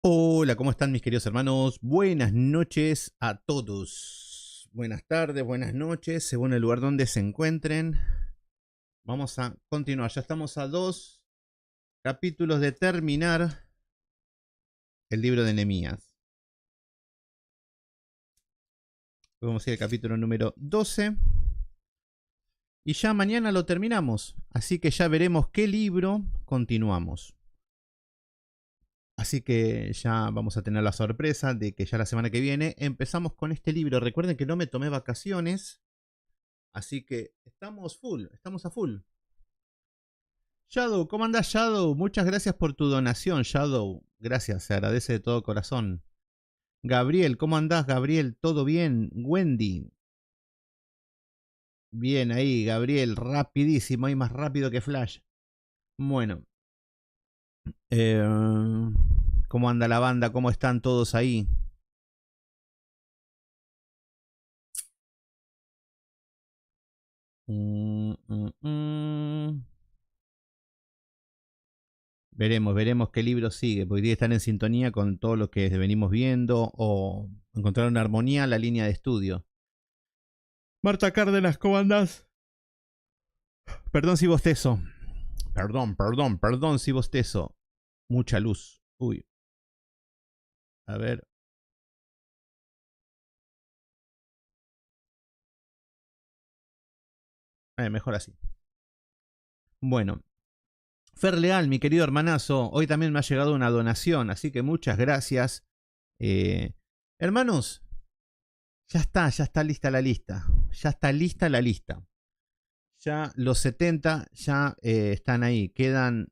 Hola, ¿cómo están mis queridos hermanos? Buenas noches a todos. Buenas tardes, buenas noches, según el lugar donde se encuentren. Vamos a continuar. Ya estamos a 2 capítulos de terminar el libro de Nehemías. Vamos a ir al capítulo número 12. Y ya mañana lo terminamos. Así que ya veremos qué libro continuamos. Así que ya vamos a tener la sorpresa de que ya la semana que viene empezamos con este libro. Recuerden que no me tomé vacaciones. Así que estamos a full. Shadow, ¿cómo andás, Shadow? Muchas gracias por tu donación, Shadow. Gracias, se agradece de todo corazón. Gabriel, ¿cómo andás, Gabriel? ¿Todo bien? Wendy. Bien ahí, Gabriel, rapidísimo, ahí más rápido que Flash. Bueno. ¿Cómo anda la banda? ¿Cómo están todos ahí? Veremos qué libro sigue, porque tiene que estar en sintonía con todo lo que venimos viendo o encontrar una armonía en la línea de estudio. Marta Cárdenas, ¿cómo andás? Perdón si bostezo. Perdón si bostezo. Mucha luz. Uy. A ver. Mejor así. Bueno. Fer Leal, mi querido hermanazo, hoy también me ha llegado una donación, así que muchas gracias. Hermanos, ya está lista la lista. Ya está lista la lista. Ya los 70 ya están ahí. Quedan,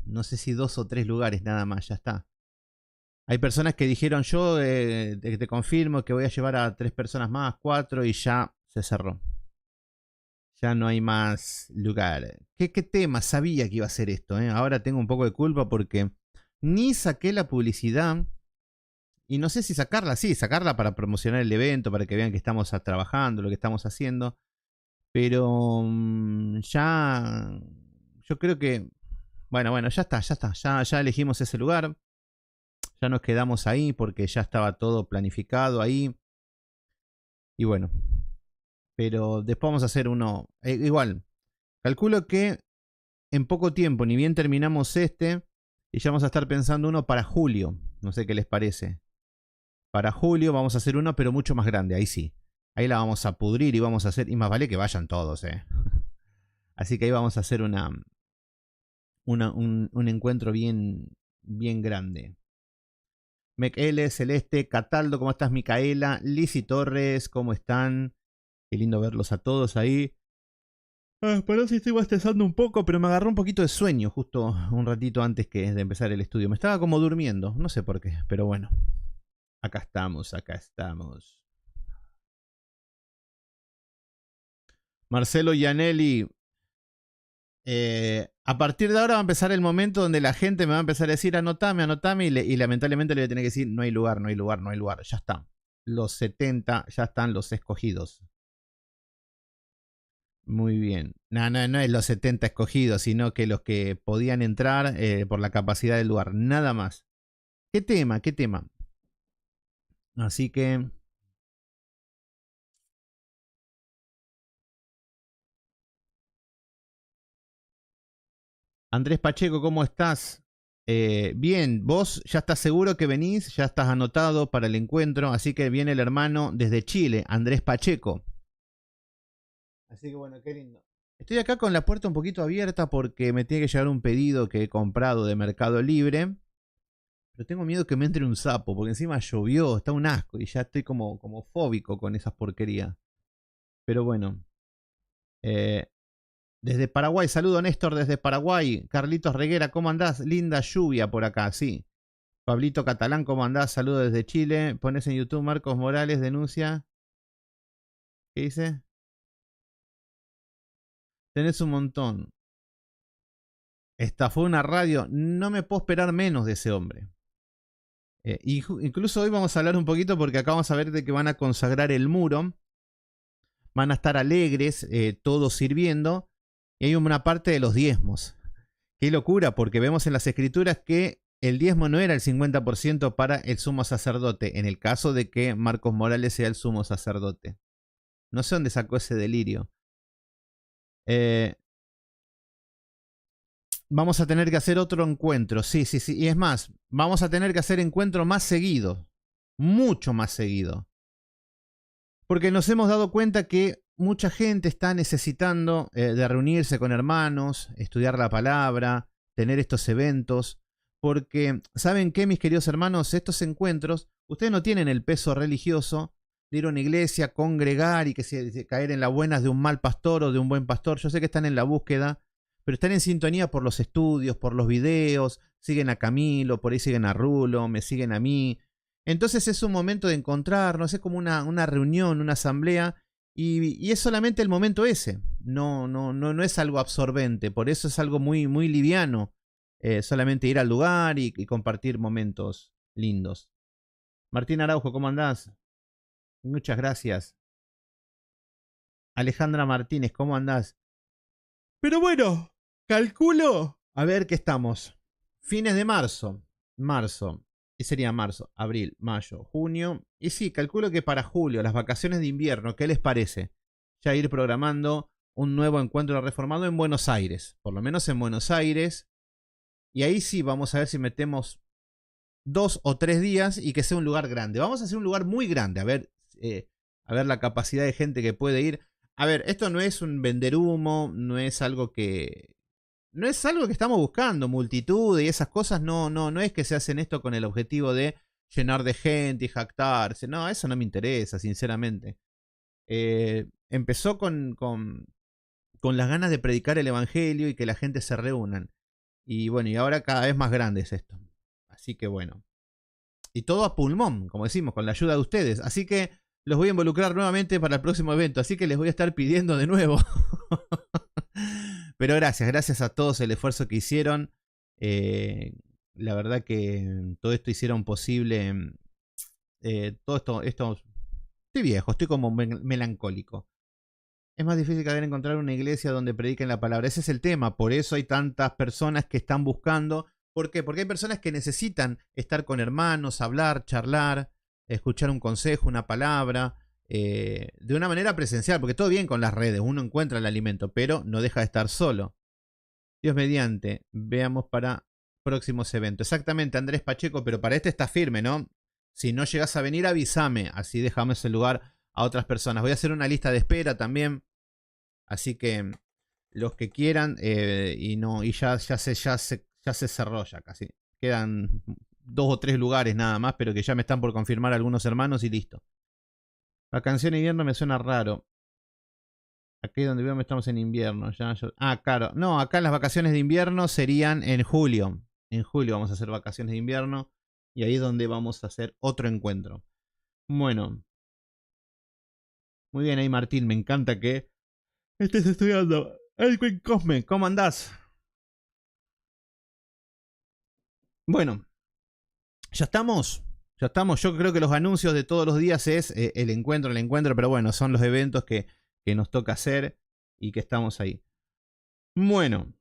no sé si 2 o 3 lugares nada más, ya está. Hay personas que dijeron yo te confirmo que voy a llevar a 3 personas más, 4 y ya se cerró. Ya no hay más lugar. ¿Qué tema? Sabía que iba a ser esto. Ahora tengo un poco de culpa porque ni saqué la publicidad. Y no sé si sacarla, sí, sacarla para promocionar el evento, para que vean que estamos trabajando, lo que estamos haciendo. Pero ya, yo creo que, bueno, ya está, ya elegimos ese lugar. Ya nos quedamos ahí porque ya estaba todo planificado ahí. Y bueno, pero después vamos a hacer uno, igual, calculo que en poco tiempo, ni bien terminamos este, y ya vamos a estar pensando uno para julio. No sé qué les parece. Para julio vamos a hacer uno, pero mucho más grande, ahí sí. Ahí la vamos a pudrir y vamos a hacer, y más vale que vayan todos, Así que ahí vamos a hacer un encuentro bien grande. Mekele, Celeste, Cataldo, ¿cómo estás, Micaela? Lizzy Torres, ¿cómo están? Qué lindo verlos a todos ahí. Perdón si estoy bostezando un poco, pero me agarró un poquito de sueño justo un ratito antes de empezar el estudio. Me estaba como durmiendo, no sé por qué, pero bueno. Acá estamos. Marcelo Gianelli. A partir de ahora va a empezar el momento donde la gente me va a empezar a decir anotame, y lamentablemente le voy a tener que decir no hay lugar. Ya está. Los 70 ya están los escogidos. Muy bien. No es los 70 escogidos, sino que los que podían entrar por la capacidad del lugar. Nada más. ¿Qué tema? Así que... Andrés Pacheco, ¿cómo estás? Bien, vos ya estás seguro que venís, ya estás anotado para el encuentro, así que viene el hermano desde Chile, Andrés Pacheco. Así que bueno, qué lindo. Estoy acá con la puerta un poquito abierta porque me tiene que llegar un pedido que he comprado de Mercado Libre. Pero tengo miedo que me entre un sapo, porque encima llovió, está un asco y ya estoy como fóbico con esas porquerías. Pero bueno. Desde Paraguay, saludo Néstor desde Paraguay. Carlitos Reguera, ¿cómo andás? Linda lluvia por acá, sí. Pablito Catalán, ¿cómo andás? Saludo desde Chile. Pones en YouTube Marcos Morales, denuncia. ¿Qué dice? Tenés un montón. Estafó una radio. No me puedo esperar menos de ese hombre. Incluso hoy vamos a hablar un poquito porque acá vamos a ver de que van a consagrar el muro. Van a estar alegres, todos sirviendo. Y hay una parte de los diezmos. Qué locura, porque vemos en las escrituras que el diezmo no era el 50% para el sumo sacerdote, en el caso de que Marcos Morales sea el sumo sacerdote. No sé dónde sacó ese delirio. Vamos a tener que hacer otro encuentro, sí. Y es más, vamos a tener que hacer encuentro más seguido. Mucho más seguido. Porque nos hemos dado cuenta que mucha gente está necesitando de reunirse con hermanos, estudiar la palabra, tener estos eventos. Porque, ¿saben qué, mis queridos hermanos? Estos encuentros, ustedes no tienen el peso religioso de ir a una iglesia, congregar y caer en las buenas de un mal pastor o de un buen pastor. Yo sé que están en la búsqueda, pero están en sintonía por los estudios, por los videos, siguen a Camilo, por ahí siguen a Rulo, me siguen a mí. Entonces es un momento de encontrarnos, es como una reunión, una asamblea, y es solamente el momento ese. No es algo absorbente, por eso es algo muy, muy liviano. Solamente ir al lugar y compartir momentos lindos. Martín Araujo, ¿cómo andás? Muchas gracias. Alejandra Martínez, ¿cómo andás? Pero bueno, calculo. A ver, ¿qué estamos? Fines de marzo. Marzo. Y sería marzo, abril, mayo, junio. Y sí, calculo que para julio, las vacaciones de invierno, ¿qué les parece? Ya ir programando un nuevo encuentro reformado en Buenos Aires. Por lo menos en Buenos Aires. Y ahí sí vamos a ver si metemos 2 o 3 días y que sea un lugar grande. Vamos a hacer un lugar muy grande. A ver la capacidad de gente que puede ir. A ver, esto no es un vender humo, no es algo que estamos buscando, multitud y esas cosas. No es que se hacen esto con el objetivo de llenar de gente y jactarse. No, eso no me interesa, sinceramente. Empezó con las ganas de predicar el evangelio y que la gente se reúnan. Y bueno, y ahora cada vez más grande es esto. Así que bueno. Y todo a pulmón, como decimos, con la ayuda de ustedes. Así que los voy a involucrar nuevamente para el próximo evento. Así que les voy a estar pidiendo de nuevo. Pero gracias a todos el esfuerzo que hicieron. La verdad que todo esto hicieron posible. Todo esto. Estoy viejo, estoy como melancólico. Es más difícil que encontrar una iglesia donde prediquen la palabra. Ese es el tema. Por eso hay tantas personas que están buscando. ¿Por qué? Porque hay personas que necesitan estar con hermanos, hablar, charlar, escuchar un consejo, una palabra, de una manera presencial. Porque todo bien con las redes, uno encuentra el alimento, pero no deja de estar solo. Dios mediante, veamos para próximos eventos. Exactamente, Andrés Pacheco, pero para este está firme, ¿no? Si no llegas a venir, avísame. Así dejamos el lugar a otras personas. Voy a hacer una lista de espera también. Así que los que quieran, y ya se cerró ya casi. Quedan 2 o 3 lugares nada más, pero que ya me están por confirmar algunos hermanos y listo. La canción de invierno me suena raro. Aquí donde veo estamos en invierno. Claro. No, acá las vacaciones de invierno serían en julio. En julio vamos a hacer vacaciones de invierno. Y ahí es donde vamos a hacer otro encuentro. Bueno. Muy bien ahí, Martín. Me encanta que estés estudiando. Edwin Cosme, ¿cómo andás? Bueno. ¿Ya estamos? Ya estamos. Yo creo que los anuncios de todos los días es el encuentro, pero bueno, son los eventos que nos toca hacer y que estamos ahí. Bueno,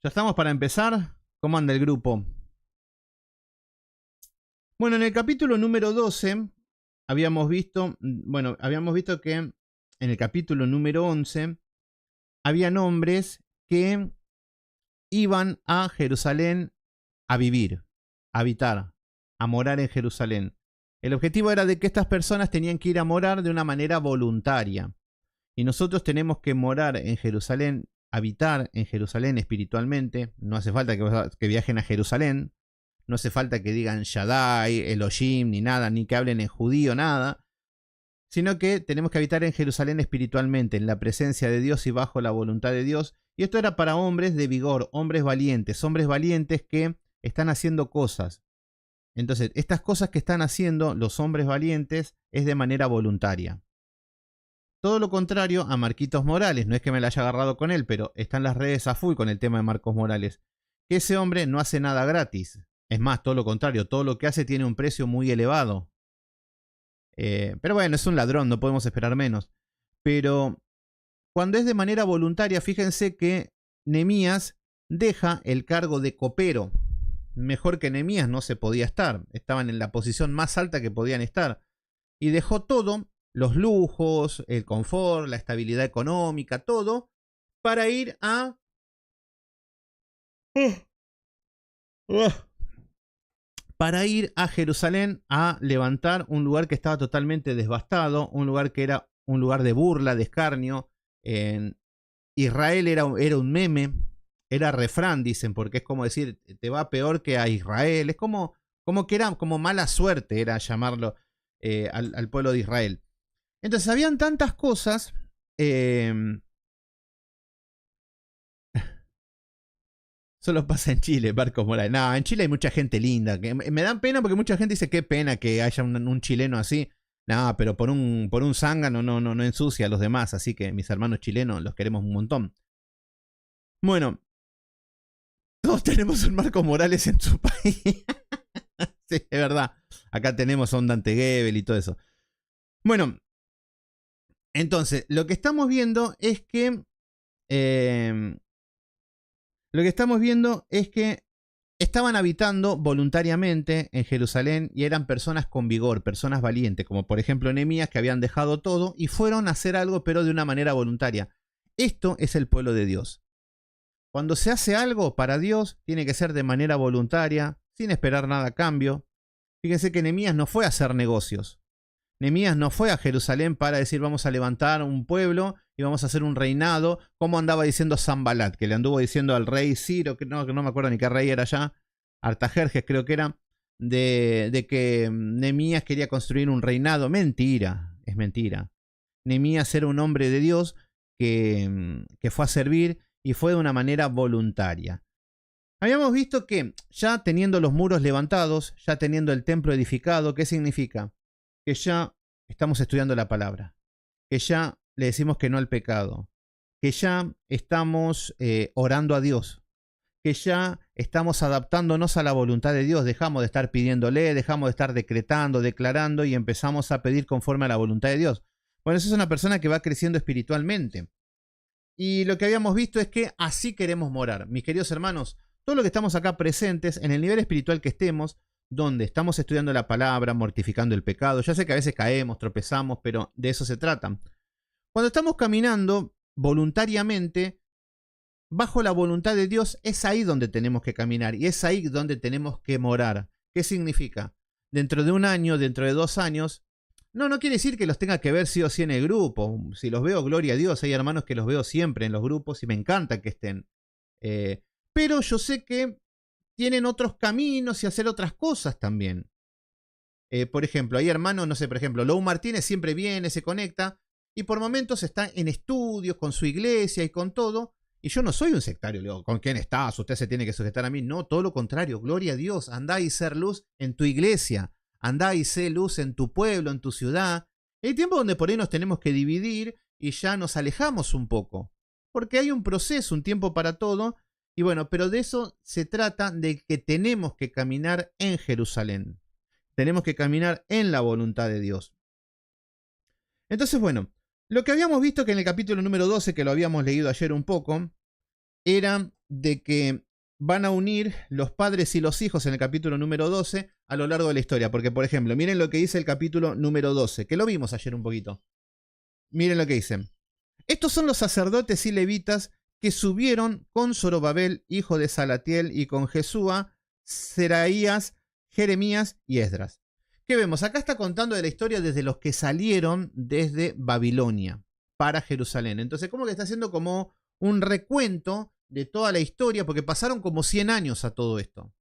ya estamos para empezar. ¿Cómo anda el grupo? Bueno, en el capítulo número 12 habíamos visto que en el capítulo número 11 había hombres que iban a Jerusalén a vivir, a habitar, a morar en Jerusalén. El objetivo era de que estas personas tenían que ir a morar de una manera voluntaria. Y nosotros tenemos que morar en Jerusalén, habitar en Jerusalén espiritualmente. No hace falta que viajen a Jerusalén. No hace falta que digan Shaddai, Elohim, ni nada, ni que hablen en judío, nada. Sino que tenemos que habitar en Jerusalén espiritualmente, en la presencia de Dios y bajo la voluntad de Dios. Y esto era para hombres de vigor, hombres valientes que están haciendo cosas. Entonces, estas cosas que están haciendo los hombres valientes es de manera voluntaria. Todo lo contrario a Marquitos Morales, no es que me la haya agarrado con él, pero está en las redes a full con el tema de Marcos Morales, que ese hombre no hace nada gratis. Es más, todo lo contrario, todo lo que hace tiene un precio muy elevado. Pero bueno, es un ladrón, no podemos esperar menos. Pero cuando es de manera voluntaria, fíjense que Nehemías deja el cargo de copero. mejor que Nehemías no se podía estar. Estaban en la posición más alta que podían estar. Y dejó todo, los lujos, el confort, la estabilidad económica, todo, para ir a... para ir a Jerusalén a levantar un lugar que estaba totalmente devastado, un lugar que era un lugar de burla, de escarnio. En Israel era un meme, era refrán, dicen, porque es como decir, te va peor que a Israel. Es como que era como mala suerte, era llamarlo al pueblo de Israel. Entonces habían tantas cosas. Solo pasa en Chile, Marcos Morales. No, en Chile hay mucha gente linda. Que me dan pena porque mucha gente dice qué pena que haya un chileno así. No, pero por un zángano no ensucia a los demás. Así que mis hermanos chilenos los queremos un montón. Bueno, todos tenemos un Marcos Morales en su país. Sí, es verdad. Acá tenemos a un Dante Gebel y todo eso. Bueno, entonces, lo que estamos viendo es que... estaban habitando voluntariamente en Jerusalén y eran personas con vigor, personas valientes, como por ejemplo Nehemías, que habían dejado todo y fueron a hacer algo, pero de una manera voluntaria. Esto es el pueblo de Dios. Cuando se hace algo para Dios, tiene que ser de manera voluntaria, sin esperar nada a cambio. Fíjense que Nehemías no fue a hacer negocios. Nehemías no fue a Jerusalén para decir vamos a levantar un pueblo y vamos a hacer un reinado, como andaba diciendo Sanbalat, que le anduvo diciendo al rey Ciro, que no me acuerdo ni qué rey era ya, Artajerjes creo que era, de que Nehemías quería construir un reinado. Mentira, es mentira. Nehemías era un hombre de Dios que fue a servir y fue de una manera voluntaria. Habíamos visto que ya teniendo los muros levantados, ya teniendo el templo edificado, ¿qué significa? Que ya estamos estudiando la palabra, que ya le decimos que no al pecado, que ya estamos orando a Dios, que ya estamos adaptándonos a la voluntad de Dios, dejamos de estar pidiéndole, dejamos de estar decretando, declarando y empezamos a pedir conforme a la voluntad de Dios. Bueno, eso es una persona que va creciendo espiritualmente. Y lo que habíamos visto es que así queremos morar. Mis queridos hermanos, todos los que estamos acá presentes, en el nivel espiritual que estemos, donde estamos estudiando la palabra, mortificando el pecado. Ya sé que a veces caemos, tropezamos, pero de eso se trata. Cuando estamos caminando voluntariamente, bajo la voluntad de Dios, es ahí donde tenemos que caminar y es ahí donde tenemos que morar. ¿Qué significa? Dentro de un año, dentro de 2 años, no quiere decir que los tenga que ver sí o sí en el grupo. Si los veo, gloria a Dios, hay hermanos que los veo siempre en los grupos y me encanta que estén. Pero yo sé que tienen otros caminos y hacer otras cosas también. Por ejemplo, hay hermanos, no sé, por ejemplo, Lou Martínez siempre viene, se conecta y por momentos está en estudios con su iglesia y con todo. Y yo no soy un sectario, le digo, ¿con quién estás? Usted se tiene que sujetar a mí. No, todo lo contrario, gloria a Dios. Andá y ser luz en tu iglesia. Andá y sé luz en tu pueblo, en tu ciudad. Hay tiempos donde por ahí nos tenemos que dividir y ya nos alejamos un poco. Porque hay un proceso, un tiempo para todo. Y bueno, pero de eso se trata, de que tenemos que caminar en Jerusalén. Tenemos que caminar en la voluntad de Dios. Entonces, bueno, lo que habíamos visto que en el capítulo número 12, que lo habíamos leído ayer un poco, era de que van a unir los padres y los hijos en el capítulo número 12 a lo largo de la historia. Porque, por ejemplo, miren lo que dice el capítulo número 12, que lo vimos ayer un poquito. Miren lo que dicen. Estos son los sacerdotes y levitas que subieron con Zorobabel, hijo de Salatiel, y con Jesúa, Seraías, Jeremías y Esdras. ¿Qué vemos? Acá está contando de la historia desde los que salieron desde Babilonia para Jerusalén. Entonces, como que está haciendo como un recuento de toda la historia, porque pasaron como 100 años a todo esto.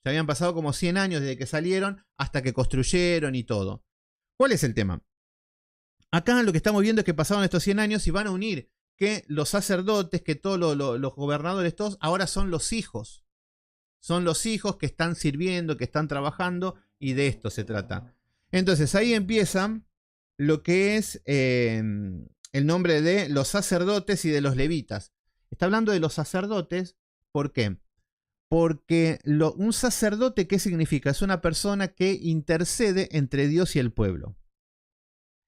Ya habían pasado como 100 años desde que salieron hasta que construyeron y todo. ¿Cuál es el tema? Acá lo que estamos viendo es que pasaron estos 100 años y van a unir que los sacerdotes, que todos los gobernadores, todos ahora son los hijos. Son los hijos que están sirviendo, que están trabajando, y de esto se trata. Entonces ahí empieza lo que es el nombre de los sacerdotes y de los levitas. Está hablando de los sacerdotes, ¿por qué? Porque un sacerdote, ¿qué significa? Es una persona que intercede entre Dios y el pueblo.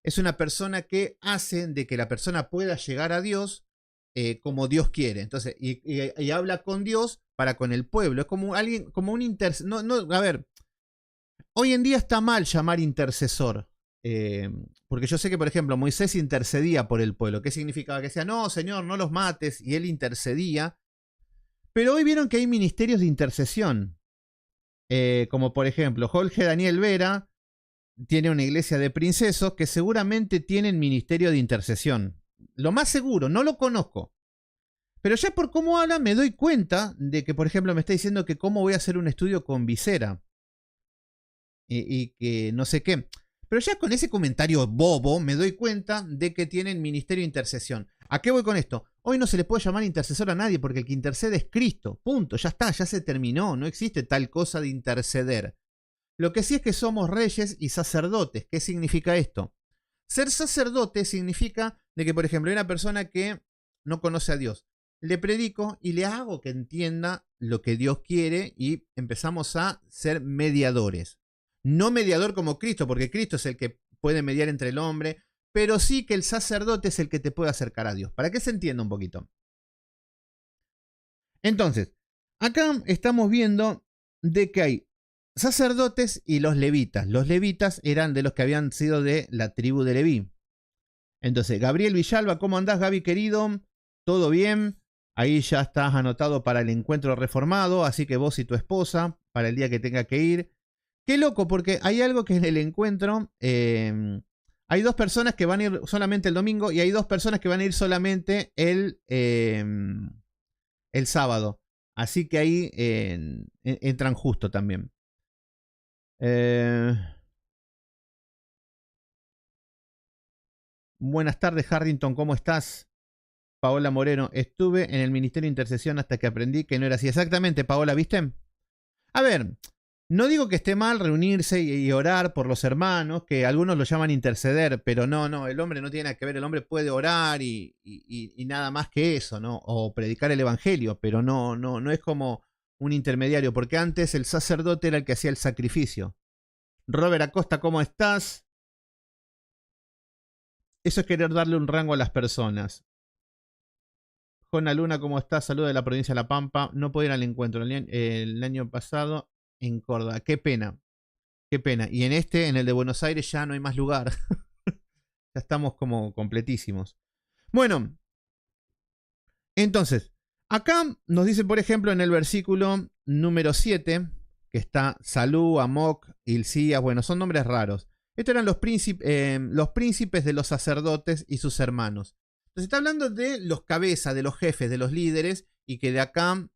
Es una persona que hace de que la persona pueda llegar a Dios como Dios quiere. Entonces, y habla con Dios para con el pueblo. Es como alguien, como un intercesor. A ver, hoy en día está mal llamar intercesor. Porque yo sé que, por ejemplo, Moisés intercedía por el pueblo. ¿Qué significaba? Que decía, no, Señor, no los mates. Y él intercedía. Pero hoy vieron que hay ministerios de intercesión. Como por ejemplo, Jorge Daniel Vera tiene una iglesia de princesos que seguramente tienen ministerio de intercesión. Lo más seguro, no lo conozco. Pero ya por cómo habla me doy cuenta de que, por ejemplo, me está diciendo que cómo voy a hacer un estudio con visera. Y que no sé qué. Pero ya con ese comentario bobo me doy cuenta de que tienen ministerio de intercesión. ¿A qué voy con esto? Hoy no se le puede llamar intercesor a nadie porque el que intercede es Cristo. Punto, ya está, ya se terminó. No existe tal cosa de interceder. Lo que sí es que somos reyes y sacerdotes. ¿Qué significa esto? Ser sacerdote significa de que, por ejemplo, hay una persona que no conoce a Dios. Le predico y le hago que entienda lo que Dios quiere y empezamos a ser mediadores. No mediador como Cristo, porque Cristo es el que puede mediar entre el hombre, pero sí que el sacerdote es el que te puede acercar a Dios. Para que se entienda un poquito. Entonces, acá estamos viendo de que hay sacerdotes y los levitas. Los levitas eran de los que habían sido de la tribu de Leví. Entonces, Gabriel Villalba, ¿cómo andás, Gaby querido? ¿Todo bien? Ahí ya estás anotado para el encuentro reformado, así que vos y tu esposa, para el día que tenga que ir. Qué loco, porque hay algo que en el encuentro, hay 2 personas que van a ir solamente el domingo y hay 2 personas que van a ir solamente el sábado. Así que ahí entran justo también. Buenas tardes, Harrington, ¿cómo estás? Paola Moreno, estuve en el Ministerio de Intercesión hasta que aprendí que no era así. Exactamente, Paola, ¿viste? A ver, no digo que esté mal reunirse y orar por los hermanos, que algunos lo llaman interceder, pero no, el hombre no tiene nada que ver, el hombre puede orar y nada más que eso, ¿no? O predicar el evangelio, pero no es como un intermediario, porque antes el sacerdote era el que hacía el sacrificio. Robert Acosta, ¿cómo estás? Eso es querer darle un rango a las personas. Jona Luna, ¿cómo estás? Saludos de la provincia de La Pampa. No pude ir al encuentro el año pasado en Córdoba. Qué pena. Qué pena. Y en el de Buenos Aires, ya no hay más lugar. Ya estamos como completísimos. Bueno. Entonces, acá nos dice, por ejemplo, en el versículo número 7, que está Salú, Amok, Hilcías. Bueno, son nombres raros. Estos eran los príncipes de los sacerdotes y sus hermanos. Entonces está hablando de los cabezas, de los jefes, de los líderes, y que de acá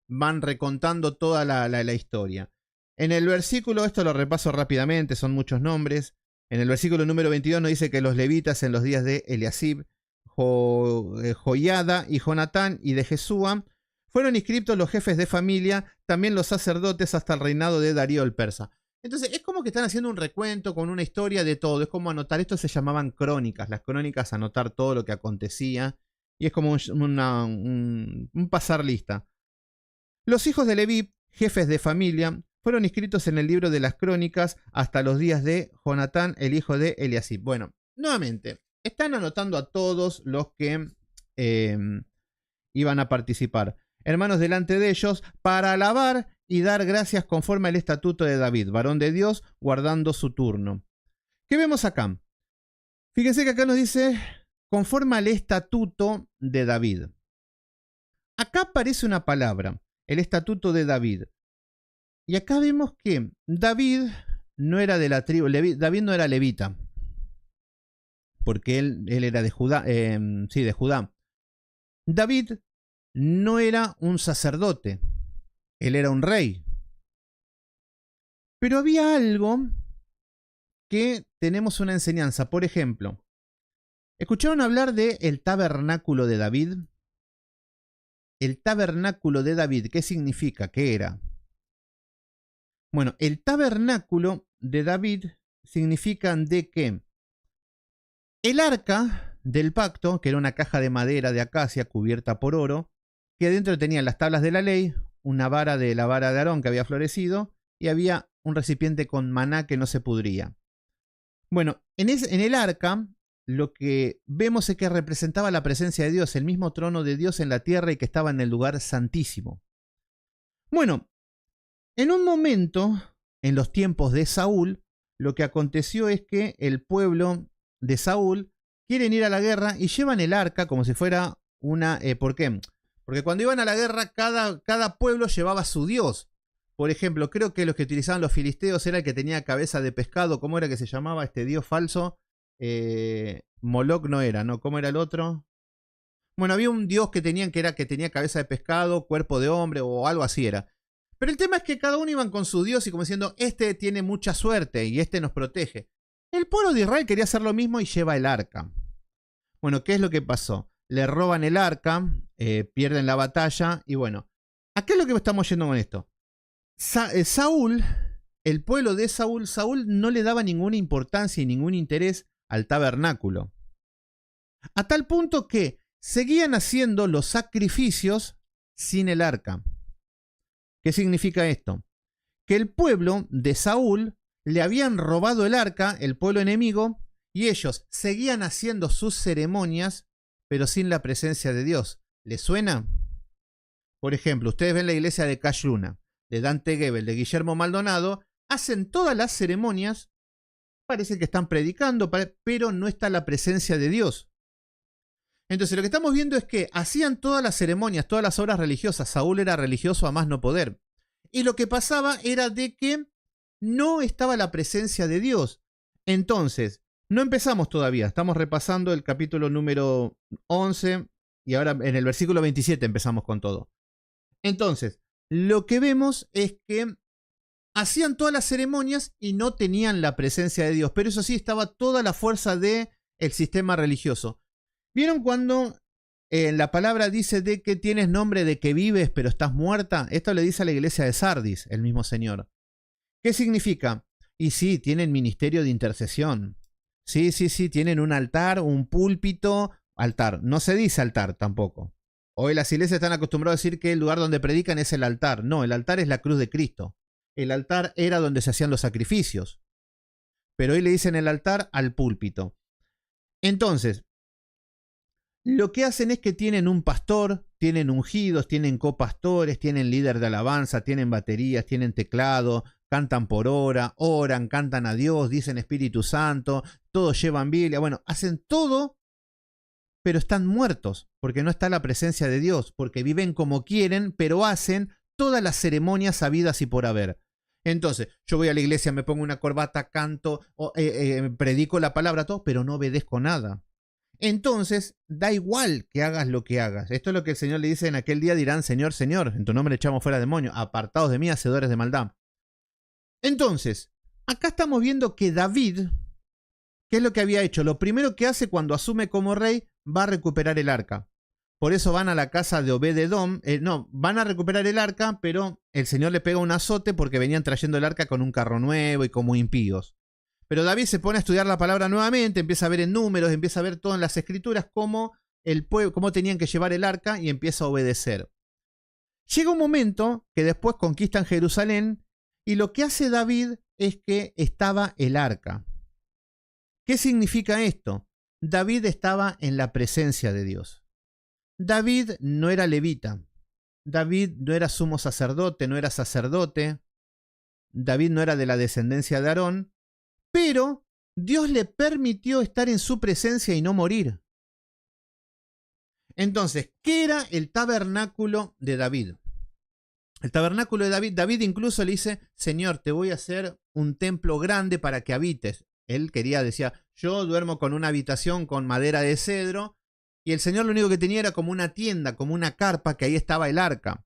van recontando toda la historia. En el versículo, esto lo repaso rápidamente, son muchos nombres. En el versículo número 22 nos dice que los levitas en los días de Eliasib, Joiada y Jonatán y de Jesúa fueron inscriptos los jefes de familia, también los sacerdotes hasta el reinado de Darío el Persa. Entonces es como que están haciendo un recuento con una historia de todo, es como anotar, esto se llamaban crónicas, las crónicas, anotar todo lo que acontecía, y es como un pasar lista. Los hijos de Leví, jefes de familia, fueron inscritos en el libro de las crónicas hasta los días de Jonatán, el hijo de Eliasib. Bueno, nuevamente, están anotando a todos los que iban a participar. Hermanos delante de ellos, para alabar y dar gracias conforme al estatuto de David, varón de Dios, guardando su turno. ¿Qué vemos acá? Fíjense que acá nos dice, conforme al estatuto de David. Acá aparece una palabra, el estatuto de David. Y acá vemos que David no era de la tribu, David no era levita, porque él era de Judá, sí, de Judá. David no era un sacerdote, él era un rey. Pero había algo que tenemos una enseñanza. Por ejemplo, ¿escucharon hablar del tabernáculo de David? El tabernáculo de David, ¿qué significa? ¿Qué era? Bueno, el tabernáculo de David significa de que el arca del pacto, que era una caja de madera de acacia cubierta por oro, que adentro tenían las tablas de la ley, una vara de la vara de Aarón que había florecido y había un recipiente con maná que no se pudría. Bueno, en el arca lo que vemos es que representaba la presencia de Dios, el mismo trono de Dios en la tierra y que estaba en el lugar santísimo. Bueno, en un momento, en los tiempos de Saúl, lo que aconteció es que el pueblo de Saúl quieren ir a la guerra y llevan el arca como si fuera una... ¿por qué? Porque cuando iban a la guerra, cada pueblo llevaba su dios. Por ejemplo, creo que los que utilizaban los filisteos era el que tenía cabeza de pescado. ¿Cómo era que se llamaba este dios falso? Moloc no era, ¿no? ¿Cómo era el otro? Bueno, había un dios que tenían que tenía cabeza de pescado, cuerpo de hombre o algo así era. Pero el tema es que cada uno iban con su dios y como diciendo, este tiene mucha suerte y este nos protege. El pueblo de Israel quería hacer lo mismo y lleva el arca. Bueno, ¿qué es lo que pasó? Le roban el arca, pierden la batalla y bueno, ¿a qué es lo que estamos yendo con esto? Saúl, el pueblo de Saúl no le daba ninguna importancia y ningún interés al tabernáculo. A tal punto que seguían haciendo los sacrificios sin el arca. ¿Qué significa esto? Que el pueblo de Saúl le habían robado el arca, el pueblo enemigo, y ellos seguían haciendo sus ceremonias, pero sin la presencia de Dios. ¿Les suena? Por ejemplo, ustedes ven la iglesia de Cash Luna, de Dante Gebel, de Guillermo Maldonado, hacen todas las ceremonias, parece que están predicando, pero no está la presencia de Dios. Entonces lo que estamos viendo es que hacían todas las ceremonias, todas las obras religiosas. Saúl era religioso a más no poder. Y lo que pasaba era de que no estaba la presencia de Dios. Entonces, no empezamos todavía. Estamos repasando el capítulo número 11 y ahora en el versículo 27 empezamos con todo. Entonces, lo que vemos es que hacían todas las ceremonias y no tenían la presencia de Dios. Pero eso sí, estaba toda la fuerza del sistema religioso. ¿Vieron cuando la palabra dice de que tienes nombre de que vives pero estás muerta? Esto le dice a la iglesia de Sardis, el mismo Señor. ¿Qué significa? Y sí, tienen ministerio de intercesión. Sí, tienen un altar, un púlpito, altar. No se dice altar tampoco. Hoy las iglesias están acostumbradas a decir que el lugar donde predican es el altar. No, el altar es la cruz de Cristo. El altar era donde se hacían los sacrificios. Pero hoy le dicen el altar al púlpito. Entonces, lo que hacen es que tienen un pastor, tienen ungidos, tienen copastores, tienen líder de alabanza, tienen baterías, tienen teclado, cantan por hora, oran, cantan a Dios, dicen Espíritu Santo, todos llevan Biblia, bueno, hacen todo, pero están muertos, porque no está la presencia de Dios, porque viven como quieren, pero hacen todas las ceremonias habidas y por haber. Entonces, yo voy a la iglesia, me pongo una corbata, canto, predico la palabra, todo, pero no obedezco nada. Entonces, da igual que hagas lo que hagas. Esto es lo que el Señor le dice en aquel día, dirán, Señor, Señor, en tu nombre echamos fuera demonios, apartados de mí, hacedores de maldad. Entonces, acá estamos viendo que David, ¿qué es lo que había hecho? Lo primero que hace cuando asume como rey, va a recuperar el arca. Por eso van a la casa de Obed-Edom, van a recuperar el arca, pero el Señor le pega un azote porque venían trayendo el arca con un carro nuevo y como impíos. Pero David se pone a estudiar la palabra nuevamente, empieza a ver en números, empieza a ver todo en las escrituras cómo tenían que llevar el arca y empieza a obedecer. Llega un momento que después conquistan Jerusalén y lo que hace David es que estaba el arca. ¿Qué significa esto? David estaba en la presencia de Dios. David no era levita. David no era sumo sacerdote, no era sacerdote. David no era de la descendencia de Aarón. Pero Dios le permitió estar en su presencia y no morir. Entonces, ¿qué era el tabernáculo de David? El tabernáculo de David, David incluso le dice, Señor, te voy a hacer un templo grande para que habites. Él decía, yo duermo con una habitación con madera de cedro, y el Señor lo único que tenía era como una tienda, como una carpa, que ahí estaba el arca.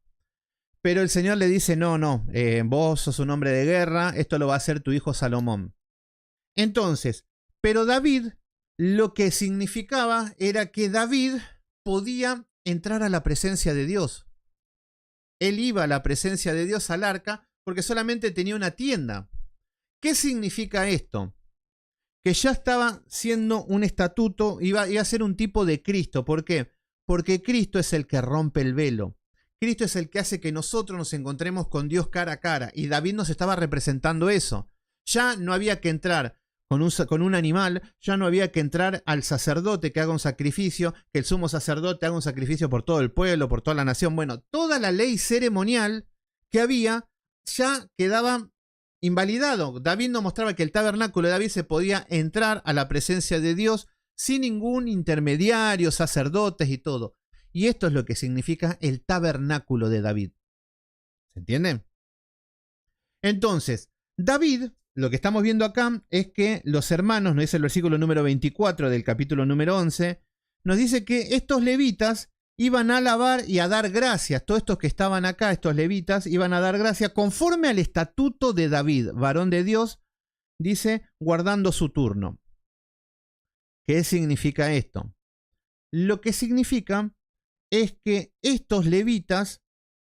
Pero el Señor le dice, no, vos sos un hombre de guerra, esto lo va a hacer tu hijo Salomón. Entonces, pero David, lo que significaba era que David podía entrar a la presencia de Dios. Él iba a la presencia de Dios al arca porque solamente tenía una tienda. ¿Qué significa esto? Que ya estaba siendo un estatuto, iba a ser un tipo de Cristo. ¿Por qué? Porque Cristo es el que rompe el velo. Cristo es el que hace que nosotros nos encontremos con Dios cara a cara. Y David nos estaba representando eso. Ya no había que entrar con un animal, ya no había que entrar al sacerdote que haga un sacrificio, que el sumo sacerdote haga un sacrificio por todo el pueblo, por toda la nación. Bueno, toda la ley ceremonial que había ya quedaba invalidado. David nos mostraba que el tabernáculo de David se podía entrar a la presencia de Dios sin ningún intermediario, sacerdotes y todo. Y esto es lo que significa el tabernáculo de David. ¿Se entiende? Entonces, David, lo que estamos viendo acá es que los hermanos, nos dice el versículo número 24 del capítulo número 11, nos dice que estos levitas iban a alabar y a dar gracias. Todos estos que estaban acá, estos levitas, iban a dar gracias conforme al estatuto de David, varón de Dios, dice, guardando su turno. ¿Qué significa esto? Lo que significa es que estos levitas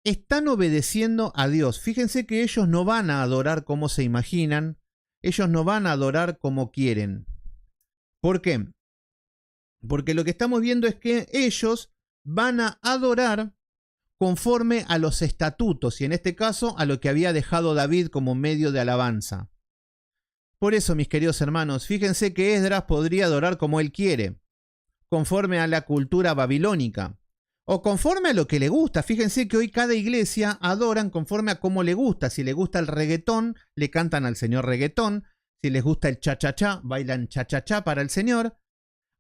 están obedeciendo a Dios. Fíjense que ellos no van a adorar como se imaginan, ellos no van a adorar como quieren. ¿Por qué? Porque lo que estamos viendo es que ellos van a adorar conforme a los estatutos, y en este caso a lo que había dejado David como medio de alabanza. Por eso, mis queridos hermanos, fíjense que Esdras podría adorar como él quiere, conforme a la cultura babilónica, o conforme a lo que le gusta. Fíjense que hoy cada iglesia adoran conforme a cómo le gusta. Si le gusta el reggaetón, le cantan al Señor reggaetón. Si les gusta el cha-cha-cha, bailan cha-cha-cha para el Señor.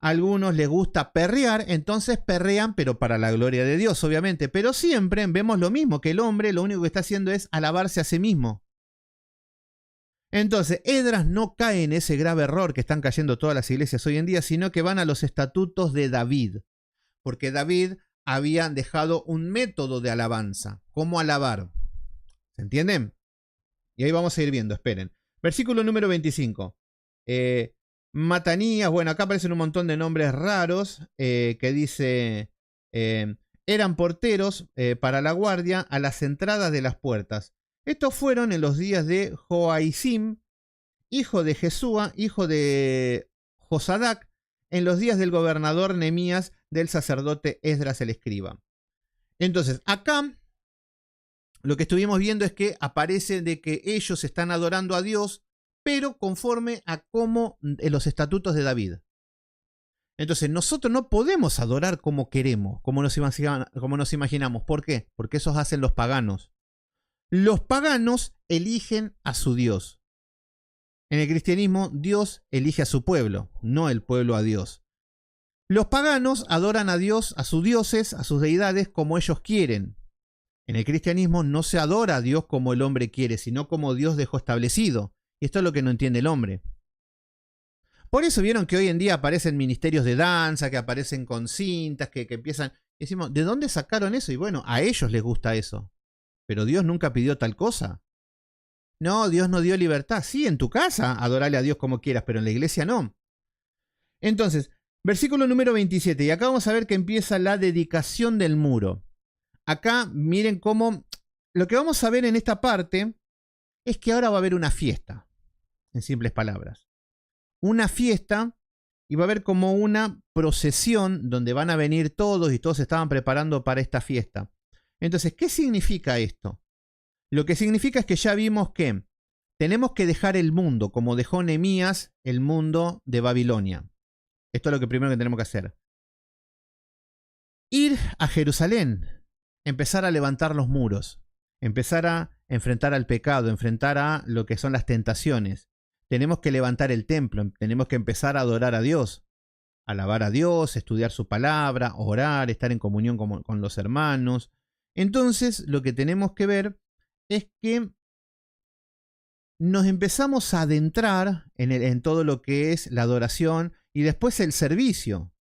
A algunos les gusta perrear, entonces perrean, pero para la gloria de Dios, obviamente. Pero siempre vemos lo mismo, que el hombre lo único que está haciendo es alabarse a sí mismo. Entonces, Esdras no cae en ese grave error que están cayendo todas las iglesias hoy en día, sino que van a los estatutos de David. Porque David había dejado un método de alabanza. ¿Cómo alabar? ¿Se entienden? Y ahí vamos a ir viendo, esperen. Versículo número 25. Matanías, bueno, acá aparecen un montón de nombres raros que dice, eran porteros para la guardia a las entradas de las puertas. Estos fueron en los días de Joacim, hijo de Jesúa, hijo de Josadac, en los días del gobernador Nehemías, del sacerdote Esdras el escriba. Entonces, acá lo que estuvimos viendo es que aparece de que ellos están adorando a Dios, pero conforme a cómo los estatutos de David. Entonces, nosotros no podemos adorar como queremos, como nos imaginamos. ¿Por qué? Porque eso hacen los paganos. Los paganos eligen a su Dios. En el cristianismo, Dios elige a su pueblo, no el pueblo a Dios. Los paganos adoran a Dios, a sus dioses, a sus deidades, como ellos quieren. En el cristianismo no se adora a Dios como el hombre quiere, sino como Dios dejó establecido. Y esto es lo que no entiende el hombre. Por eso vieron que hoy en día aparecen ministerios de danza, que aparecen con cintas, que empiezan... Y decimos, ¿de dónde sacaron eso? Y bueno, a ellos les gusta eso. Pero Dios nunca pidió tal cosa. No, Dios no dio libertad. Sí, en tu casa adorale a Dios como quieras, pero en la iglesia no. Entonces, versículo número 27. Y acá vamos a ver que empieza la dedicación del muro. Acá miren cómo... Lo que vamos a ver en esta parte es que ahora va a haber una fiesta. En simples palabras. Una fiesta, y va a haber como una procesión donde van a venir todos y todos se estaban preparando para esta fiesta. Entonces, ¿qué significa esto? Lo que significa es que ya vimos que tenemos que dejar el mundo, como dejó Nehemías el mundo de Babilonia. Esto es lo que primero que tenemos que hacer. Ir a Jerusalén, empezar a levantar los muros, empezar a enfrentar al pecado, enfrentar a lo que son las tentaciones. Tenemos que levantar el templo, tenemos que empezar a adorar a Dios, alabar a Dios, estudiar su palabra, orar, estar en comunión con los hermanos. Entonces, lo que tenemos que ver es que nos empezamos a adentrar en todo lo que es la adoración y después el servicio.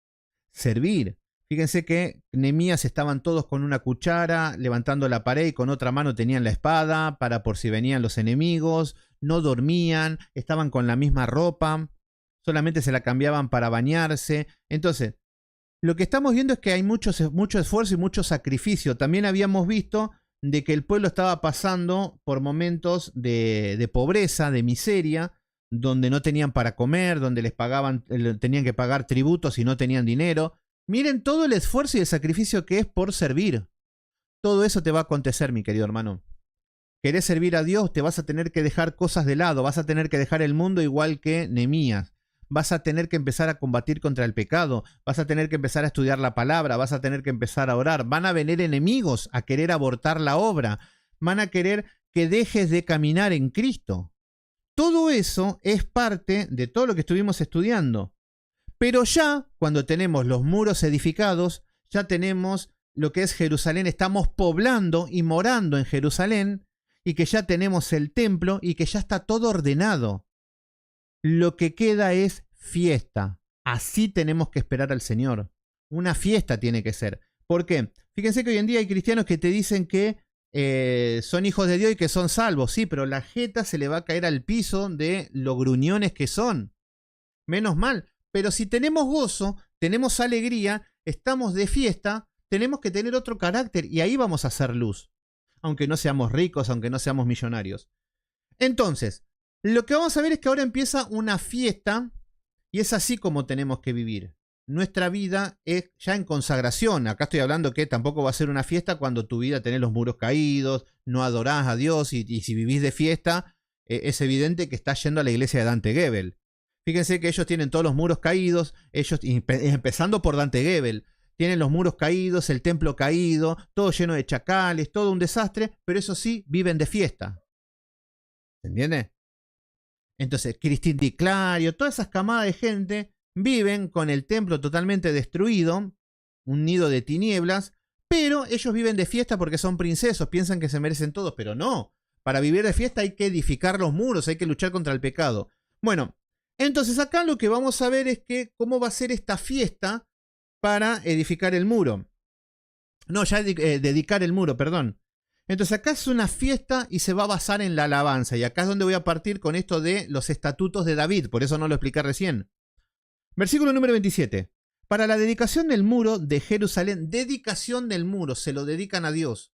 Servir. Fíjense que Nehemías estaban todos con una cuchara levantando la pared y con otra mano tenían la espada para por si venían los enemigos. No dormían, estaban con la misma ropa, solamente se la cambiaban para bañarse. Entonces, lo que estamos viendo es que hay mucho esfuerzo y mucho sacrificio. También habíamos visto de que el pueblo estaba pasando por momentos de pobreza, de miseria, donde no tenían para comer, donde tenían que pagar tributos y no tenían dinero. Miren todo el esfuerzo y el sacrificio que es por servir. Todo eso te va a acontecer, mi querido hermano. querés servir a Dios, te vas a tener que dejar cosas de lado, vas a tener que dejar el mundo igual que Nehemías. Vas a tener que empezar a combatir contra el pecado, vas a tener que empezar a estudiar la palabra, vas a tener que empezar a orar. Van a venir enemigos a querer abortar la obra, van a querer que dejes de caminar en Cristo. Todo eso es parte de todo lo que estuvimos estudiando. Pero ya, cuando tenemos los muros edificados, ya tenemos lo que es Jerusalén, estamos poblando y morando en Jerusalén, y que ya tenemos el templo y que ya está todo ordenado. Lo que queda es fiesta. Así tenemos que esperar al Señor. Una fiesta tiene que ser. ¿Por qué? Fíjense que hoy en día hay cristianos que te dicen que son hijos de Dios y que son salvos. Sí, pero la jeta se le va a caer al piso de lo gruñones que son. Menos mal. Pero si tenemos gozo, tenemos alegría, estamos de fiesta, tenemos que tener otro carácter y ahí vamos a hacer luz. Aunque no seamos ricos, aunque no seamos millonarios. Entonces, lo que vamos a ver es que ahora empieza una fiesta y es así como tenemos que vivir. Nuestra vida es ya en consagración. Acá estoy hablando que tampoco va a ser una fiesta cuando tu vida tenés los muros caídos, no adorás a Dios y si vivís de fiesta, es evidente que estás yendo a la iglesia de Dante Gebel. Fíjense que ellos tienen todos los muros caídos, ellos empezando por Dante Gebel. Tienen los muros caídos, el templo caído, todo lleno de chacales, todo un desastre, pero eso sí, viven de fiesta. ¿Se entiende? Entonces, Cristín Di Clario, todas esas camadas de gente viven con el templo totalmente destruido, un nido de tinieblas, pero ellos viven de fiesta porque son princesos, piensan que se merecen todos, pero no. Para vivir de fiesta hay que edificar los muros, hay que luchar contra el pecado. Bueno, entonces acá lo que vamos a ver es que cómo va a ser esta fiesta para edificar el muro. No, ya dedicar el muro, perdón. Entonces acá es una fiesta y se va a basar en la alabanza. Y acá es donde voy a partir con esto de los estatutos de David. Por eso no lo expliqué recién. Versículo número 27. Para la dedicación del muro de Jerusalén. Dedicación del muro. Se lo dedican a Dios.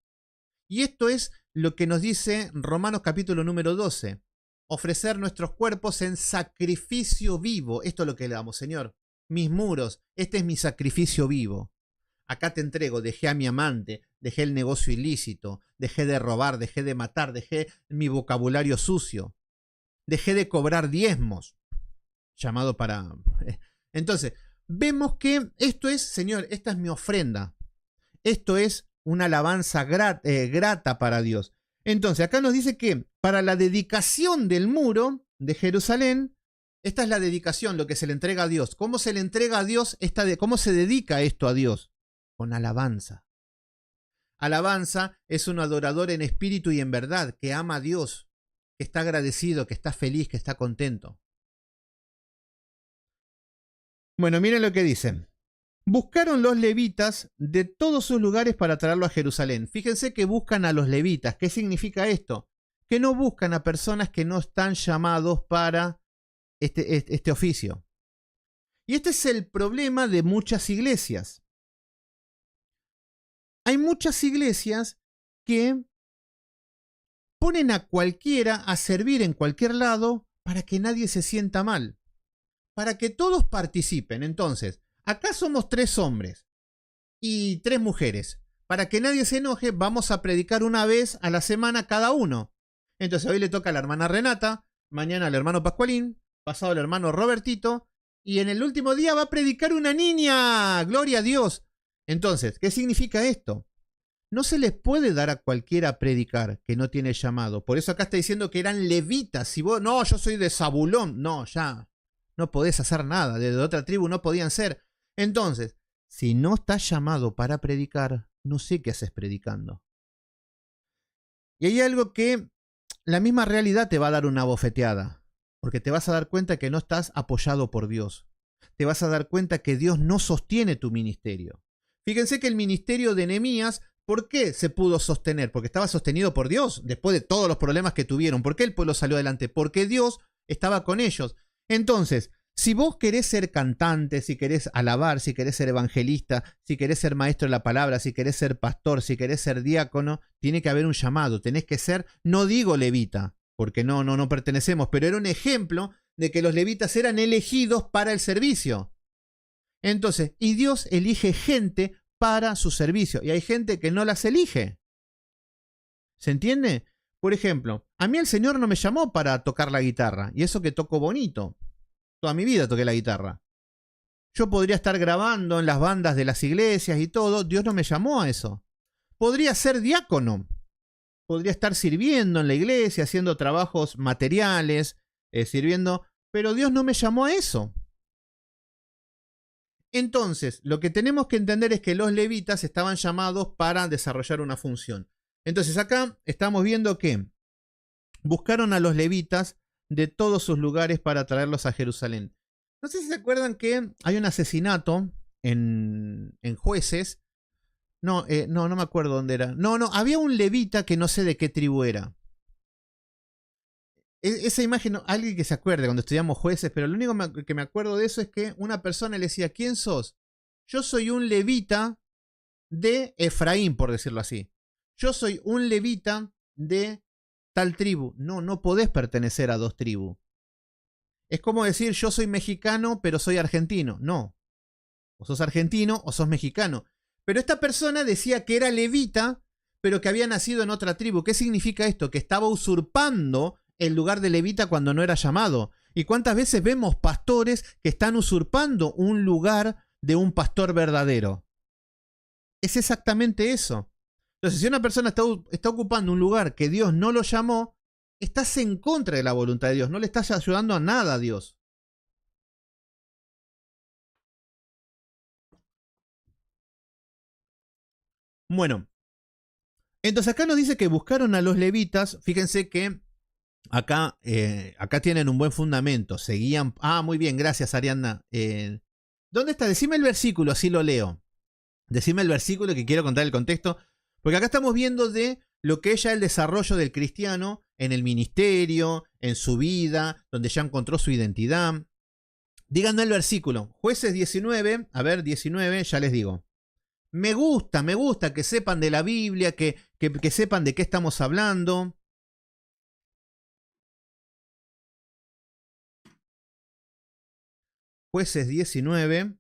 Y esto es lo que nos dice Romanos capítulo número 12. Ofrecer nuestros cuerpos en sacrificio vivo. Esto es lo que le damos, Señor. Mis muros. Este es mi sacrificio vivo. Acá te entrego, dejé a mi amante, dejé el negocio ilícito, dejé de robar, dejé de matar, dejé mi vocabulario sucio, dejé de cobrar diezmos, llamado para... Entonces, vemos que esto es, Señor, esta es mi ofrenda, esto es una alabanza grata para Dios. Entonces, acá nos dice que para la dedicación del muro de Jerusalén, esta es la dedicación, lo que se le entrega a Dios. ¿Cómo se le entrega a Dios? ¿Cómo se dedica esto a Dios? Con alabanza. Alabanza es un adorador en espíritu y en verdad, que ama a Dios, que está agradecido, que está feliz, que está contento. Bueno, miren lo que dicen. Buscaron los levitas de todos sus lugares para traerlo a Jerusalén. Fíjense que buscan a los levitas. ¿Qué significa esto? Que no buscan a personas que no están llamados para este oficio. Y este es el problema de muchas iglesias. Hay muchas iglesias que ponen a cualquiera a servir en cualquier lado para que nadie se sienta mal, para que todos participen. Entonces, acá somos 3 hombres y 3 mujeres. Para que nadie se enoje, vamos a predicar una vez a la semana cada uno. Entonces, hoy le toca a la hermana Renata, mañana al hermano Pascualín, pasado al hermano Robertito, y en el último día va a predicar una niña. ¡Gloria a Dios! Entonces, ¿qué significa esto? No se les puede dar a cualquiera predicar que no tiene llamado. Por eso acá está diciendo que eran levitas. Si vos, no, yo soy de Zabulón. No, ya no podés hacer nada. De otra tribu no podían ser. Entonces, si no estás llamado para predicar, no sé qué haces predicando. Y hay algo que la misma realidad te va a dar una bofeteada. Porque te vas a dar cuenta que no estás apoyado por Dios. Te vas a dar cuenta que Dios no sostiene tu ministerio. Fíjense que el ministerio de Nehemías, ¿por qué se pudo sostener? Porque estaba sostenido por Dios, después de todos los problemas que tuvieron. ¿Por qué el pueblo salió adelante? Porque Dios estaba con ellos. Entonces, si vos querés ser cantante, si querés alabar, si querés ser evangelista, si querés ser maestro de la palabra, si querés ser pastor, si querés ser diácono, tiene que haber un llamado. Tenés que ser, no digo levita, porque no pertenecemos, pero era un ejemplo de que los levitas eran elegidos para el servicio. Entonces, y Dios elige gente para su servicio. Y hay gente que no las elige. ¿Se entiende? Por ejemplo, a mí el Señor no me llamó para tocar la guitarra, y eso que toco bonito. Toda mi vida toqué la guitarra. Yo podría estar grabando en las bandas de las iglesias y todo, Dios no me llamó a eso. Podría ser diácono, podría estar sirviendo en la iglesia, haciendo trabajos materiales, sirviendo, pero Dios no me llamó a eso. Entonces, lo que tenemos que entender es que los levitas estaban llamados para desarrollar una función. Entonces, acá estamos viendo que buscaron a los levitas de todos sus lugares para traerlos a Jerusalén. No sé si se acuerdan que hay un asesinato en Jueces. No, no me acuerdo dónde era. No, había un levita que no sé de qué tribu era. Esa imagen, alguien que se acuerde cuando estudiamos Jueces, pero lo único que me acuerdo de eso es que una persona le decía, ¿quién sos? Yo soy un levita de Efraín, por decirlo así. Yo soy un levita de tal tribu. No, no podés pertenecer a dos tribus. Es como decir, yo soy mexicano, pero soy argentino. No. O sos argentino o sos mexicano. Pero esta persona decía que era levita, pero que había nacido en otra tribu. ¿Qué significa esto? Que estaba usurpando el lugar de levita cuando no era llamado. ¿Y cuántas veces vemos pastores que están usurpando un lugar de un pastor verdadero? Es exactamente eso. Entonces, si una persona está ocupando un lugar que Dios no lo llamó, estás en contra de la voluntad de Dios. No le estás ayudando a nada a Dios. Bueno, entonces acá nos dice que buscaron a los levitas. Fíjense que acá tienen un buen fundamento. Seguían. Ah, muy bien, gracias, Ariadna. ¿Dónde está? Decime el versículo, así lo leo. Decime el versículo que quiero contar el contexto. Porque acá estamos viendo de lo que es ya el desarrollo del cristiano en el ministerio, en su vida, donde ya encontró su identidad. Díganme el versículo. Jueces 19, a ver, 19, ya les digo. Me gusta que sepan de la Biblia, que sepan de qué estamos hablando. Jueces 19.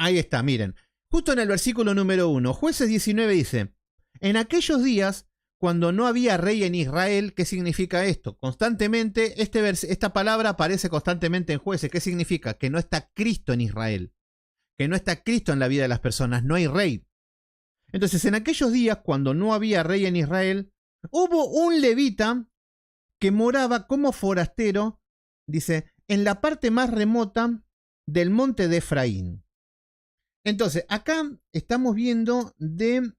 Ahí está, miren. Justo en el versículo número 1, Jueces 19 dice, en aquellos días, cuando no había rey en Israel, ¿qué significa esto? Constantemente, esta palabra aparece constantemente en Jueces. ¿Qué significa? Que no está Cristo en Israel. Que no está Cristo en la vida de las personas. No hay rey. Entonces, en aquellos días, cuando no había rey en Israel, hubo un levita que moraba como forastero, dice, en la parte más remota del monte de Efraín. Entonces, acá estamos viendo de...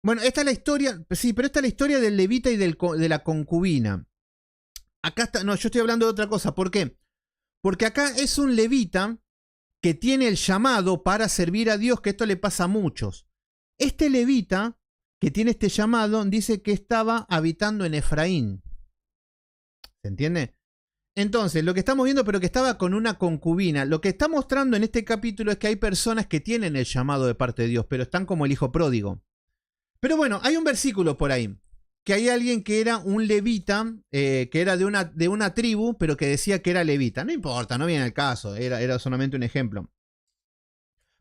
Bueno, esta es la historia, sí, pero esta es la historia del levita y de la concubina. Acá está, no, yo estoy hablando de otra cosa. ¿Por qué? Porque acá es un levita que tiene el llamado para servir a Dios, que esto le pasa a muchos. Este levita que tiene este llamado dice que estaba habitando en Efraín. ¿Se entiende? Entonces, lo que estamos viendo, pero que estaba con una concubina, lo que está mostrando en este capítulo es que hay personas que tienen el llamado de parte de Dios, pero están como el hijo pródigo. Pero bueno, hay un versículo por ahí, que hay alguien que era un levita, que era de una tribu, pero que decía que era levita. No importa, no viene al caso, era solamente un ejemplo.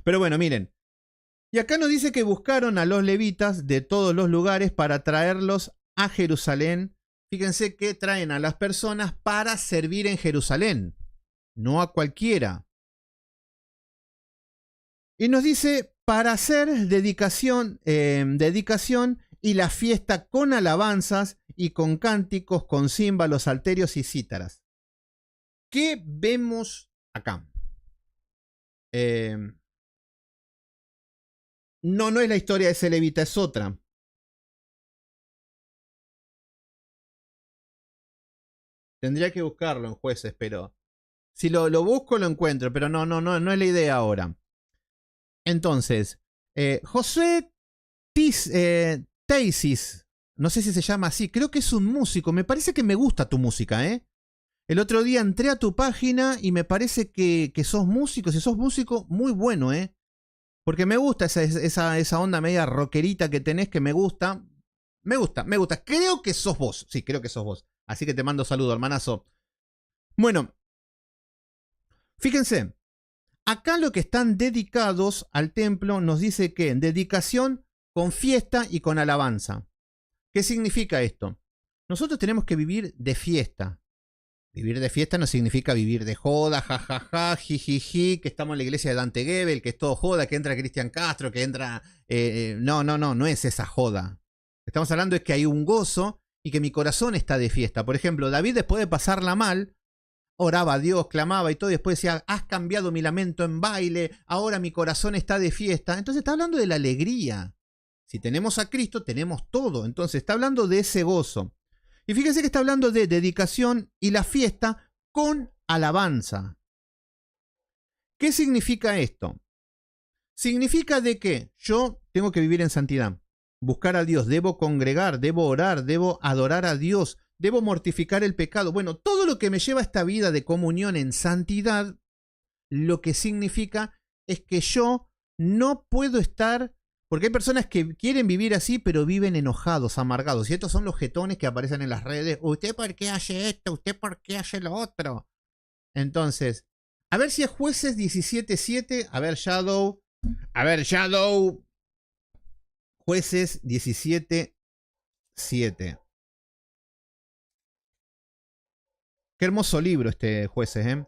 Pero bueno, miren. Y acá nos dice que buscaron a los levitas de todos los lugares para traerlos a Jerusalén. Fíjense que traen a las personas para servir en Jerusalén, no a cualquiera. Y nos dice, para hacer dedicación y la fiesta con alabanzas y con cánticos, con címbalos, salterios y cítaras. ¿Qué vemos acá? No es la historia de ese levita, es otra. Tendría que buscarlo en Jueces, pero si lo busco lo encuentro, pero no es la idea ahora. Entonces, Josué Teisis, no sé si se llama así, creo que es un músico, me parece que me gusta tu música, ¿eh? El otro día entré a tu página y me parece que sos músico, si sos músico, muy bueno, ¿eh? Porque me gusta esa onda media rockerita que tenés, que me gusta. Me gusta. Creo que sos vos, sí, creo que sos vos. Así que te mando saludo, hermanazo. Bueno, fíjense, Acá lo que están dedicados al templo nos dice que dedicación con fiesta y con alabanza. ¿Qué significa esto? Nosotros tenemos que vivir de fiesta. Vivir de fiesta no significa vivir de joda, jajaja, jijiji, que estamos en la iglesia de Dante Gebel, que es todo joda, que entra Cristian Castro, que entra... no es esa joda. Estamos hablando de que hay un gozo y que mi corazón está de fiesta. Por ejemplo, David, después de pasarla mal, oraba a Dios, clamaba y todo, y después decía, has cambiado mi lamento en baile, ahora mi corazón está de fiesta. Entonces está hablando de la alegría. Si tenemos a Cristo, tenemos todo. Entonces está hablando de ese gozo. Y fíjense que está hablando de dedicación y la fiesta con alabanza. ¿Qué significa esto? Significa de que yo tengo que vivir en santidad, buscar a Dios, debo congregar, debo orar, debo adorar a Dios, debo mortificar el pecado. Bueno, todo lo que me lleva a esta vida de comunión en santidad, lo que significa es que yo no puedo estar... Porque hay personas que quieren vivir así, pero viven enojados, amargados. Y estos son los jetones que aparecen en las redes. ¿Usted por qué hace esto? ¿Usted por qué hace lo otro? Entonces, a ver si es Jueces 17:7. A ver, Shadow. Jueces 17:7. Qué hermoso libro este Jueces, ¿eh?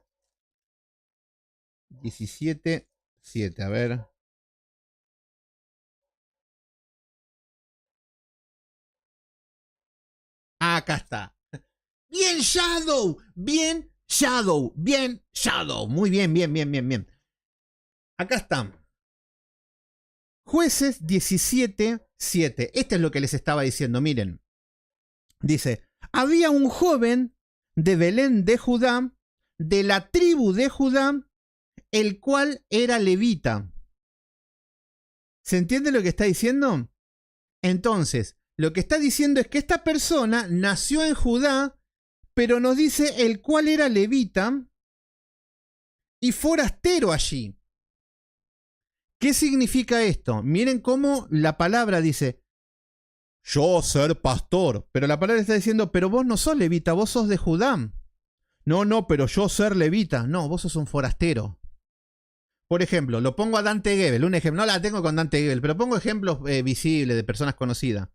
17:7. A ver. Acá está. Bien, Shadow. Bien, Shadow. Bien, Shadow. Muy bien, bien. Acá están. Jueces 17:7. Este es lo que les estaba diciendo. Miren. Dice, había un joven de Belén de Judá, de la tribu de Judá, el cual era levita. ¿Se entiende lo que está diciendo? Entonces, lo que está diciendo es que esta persona nació en Judá, pero nos dice el cual era levita y forastero allí. ¿Qué significa esto? Miren cómo la palabra dice, yo ser pastor, pero la palabra está diciendo, pero vos no sos levita, vos sos de Judá. No, pero yo ser levita. No, vos sos un forastero. Por ejemplo, lo pongo a Dante Gebel, un ejemplo, no la tengo con Dante Gebel, pero pongo ejemplos visibles de personas conocidas.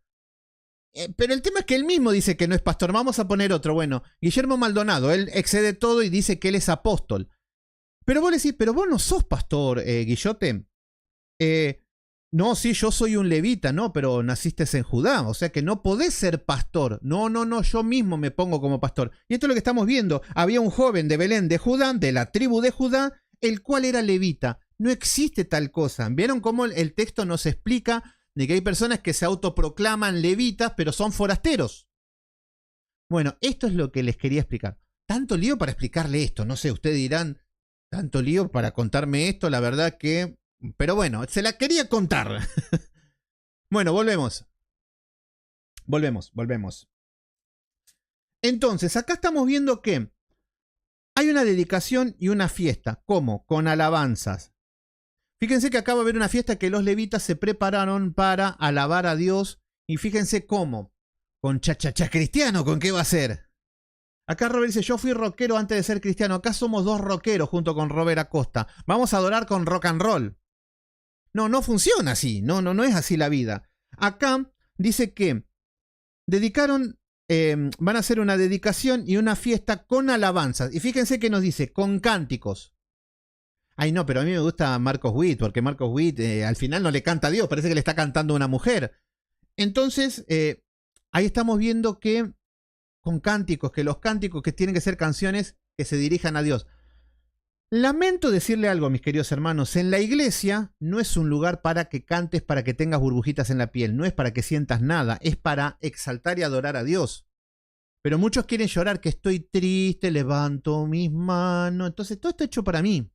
Pero el tema es que él mismo dice que no es pastor. Vamos a poner otro. Bueno, Guillermo Maldonado, él excede todo y dice que él es apóstol. Pero vos le decís, pero vos no sos pastor, Guillote. No, sí, yo soy un levita, no, pero naciste en Judá, o sea que no podés ser pastor. No, yo mismo me pongo como pastor. Y esto es lo que estamos viendo. Había un joven de Belén de Judá, de la tribu de Judá, el cual era levita. No existe tal cosa. ¿Vieron cómo el texto nos explica de que hay personas que se autoproclaman levitas, pero son forasteros? Bueno, esto es lo que les quería explicar. Tanto lío para explicarle esto. No sé, ustedes dirán, tanto lío para contarme esto, la verdad que... Pero bueno, se la quería contar. Bueno, volvemos. Entonces, acá estamos viendo que hay una dedicación y una fiesta. ¿Cómo? Con alabanzas. Fíjense que acá va a haber una fiesta que los levitas se prepararon para alabar a Dios. Y fíjense cómo. Con cha-cha-cha cristiano, ¿con qué va a ser? Acá Robert dice, yo fui rockero antes de ser cristiano. Acá somos dos rockeros junto con Robert Acosta. Vamos a adorar con rock and roll. No funciona así. No es así la vida. Acá dice que dedicaron, van a hacer una dedicación y una fiesta con alabanzas. Y fíjense que nos dice, con cánticos. Ay, no, pero a mí me gusta Marcos Witt, porque Marcos Witt al final no le canta a Dios, parece que le está cantando a una mujer. Entonces, ahí estamos viendo que con cánticos, que los cánticos que tienen que ser canciones que se dirijan a Dios. Lamento decirle algo, mis queridos hermanos, en la iglesia no es un lugar para que cantes, para que tengas burbujitas en la piel, no es para que sientas nada, es para exaltar y adorar a Dios. Pero muchos quieren llorar, que estoy triste, levanto mis manos, entonces todo está hecho para mí.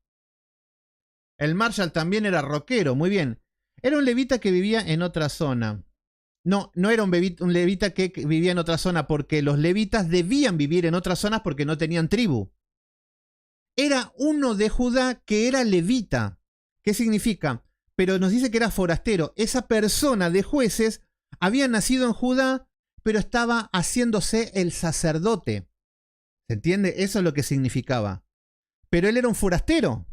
El Marshall también era rockero, muy bien. Era un levita que vivía en otra zona. No era un levita que vivía en otra zona, porque los levitas debían vivir en otras zonas porque no tenían tribu. Era uno de Judá que era levita. ¿Qué significa? Pero nos dice que era forastero. Esa persona de Jueces había nacido en Judá, pero estaba haciéndose el sacerdote. ¿Se entiende? Eso es lo que significaba. Pero él era un forastero.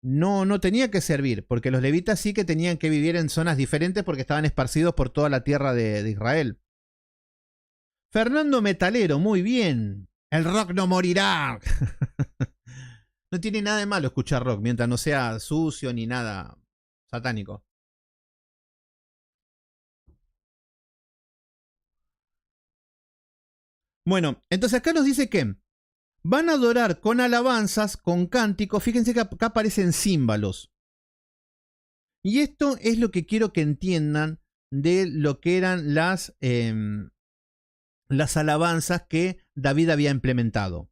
No, no tenía que servir, porque los levitas sí que tenían que vivir en zonas diferentes porque estaban esparcidos por toda la tierra de Israel. Fernando Metalero, muy bien. El rock no morirá. No tiene nada de malo escuchar rock, mientras no sea sucio ni nada satánico. Bueno, entonces acá nos dice que van a adorar con alabanzas, con cánticos. Fíjense que acá aparecen címbalos. Y esto es lo que quiero que entiendan de lo que eran las alabanzas que David había implementado.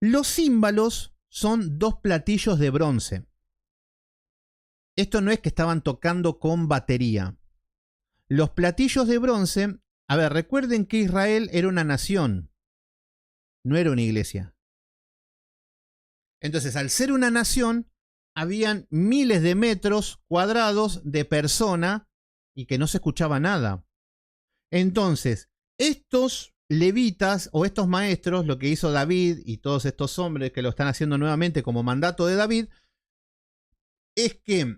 Los címbalos son 2 platillos de bronce. Esto no es que estaban tocando con batería. Los platillos de bronce, a ver, recuerden que Israel era una nación, no era una iglesia. Entonces, al ser una nación, habían miles de metros cuadrados de persona y que no se escuchaba nada. Entonces, estos levitas o estos maestros, lo que hizo David y todos estos hombres que lo están haciendo nuevamente como mandato de David, es que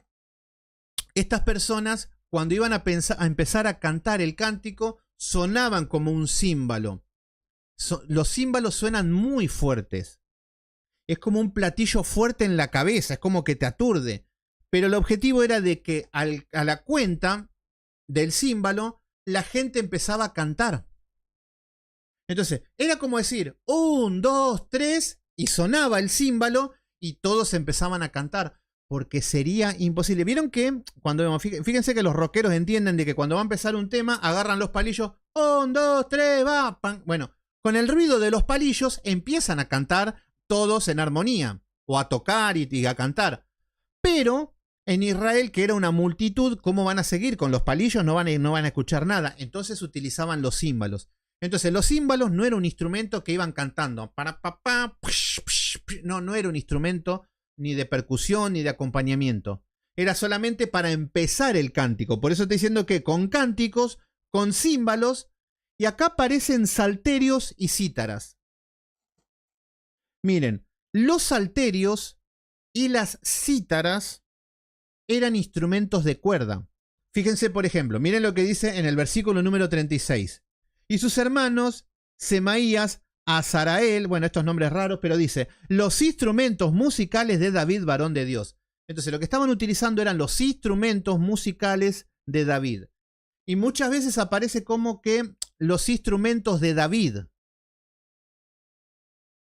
estas personas, cuando iban a empezar a cantar el cántico, sonaban como un címbalo. Los címbalos suenan muy fuertes. Es como un platillo fuerte en la cabeza, es como que te aturde. Pero el objetivo era de que a la cuenta del címbalo, la gente empezaba a cantar. Entonces, era como decir, 1, 2, 3, y sonaba el címbalo y todos empezaban a cantar, porque sería imposible. ¿Vieron que cuando fíjense que los rockeros entienden de que cuando va a empezar un tema, agarran los palillos, 1, 2, 3, va, pan. Bueno, con el ruido de los palillos empiezan a cantar todos en armonía, o a tocar y a cantar. Pero en Israel, que era una multitud, ¿cómo van a seguir? Con los palillos no van a escuchar nada. Entonces utilizaban los címbalos. Entonces los címbalos no era un instrumento que iban cantando. No era un instrumento ni de percusión ni de acompañamiento. Era solamente para empezar el cántico. Por eso estoy diciendo que con cánticos, con címbalos, y acá aparecen salterios y cítaras. Miren, los salterios y las cítaras eran instrumentos de cuerda. Fíjense, por ejemplo, miren lo que dice en el versículo número 36. Y sus hermanos, Semaías, Azarael, bueno, estos nombres raros, pero dice, los instrumentos musicales de David, varón de Dios. Entonces, lo que estaban utilizando eran los instrumentos musicales de David. Y muchas veces aparece como que los instrumentos de David.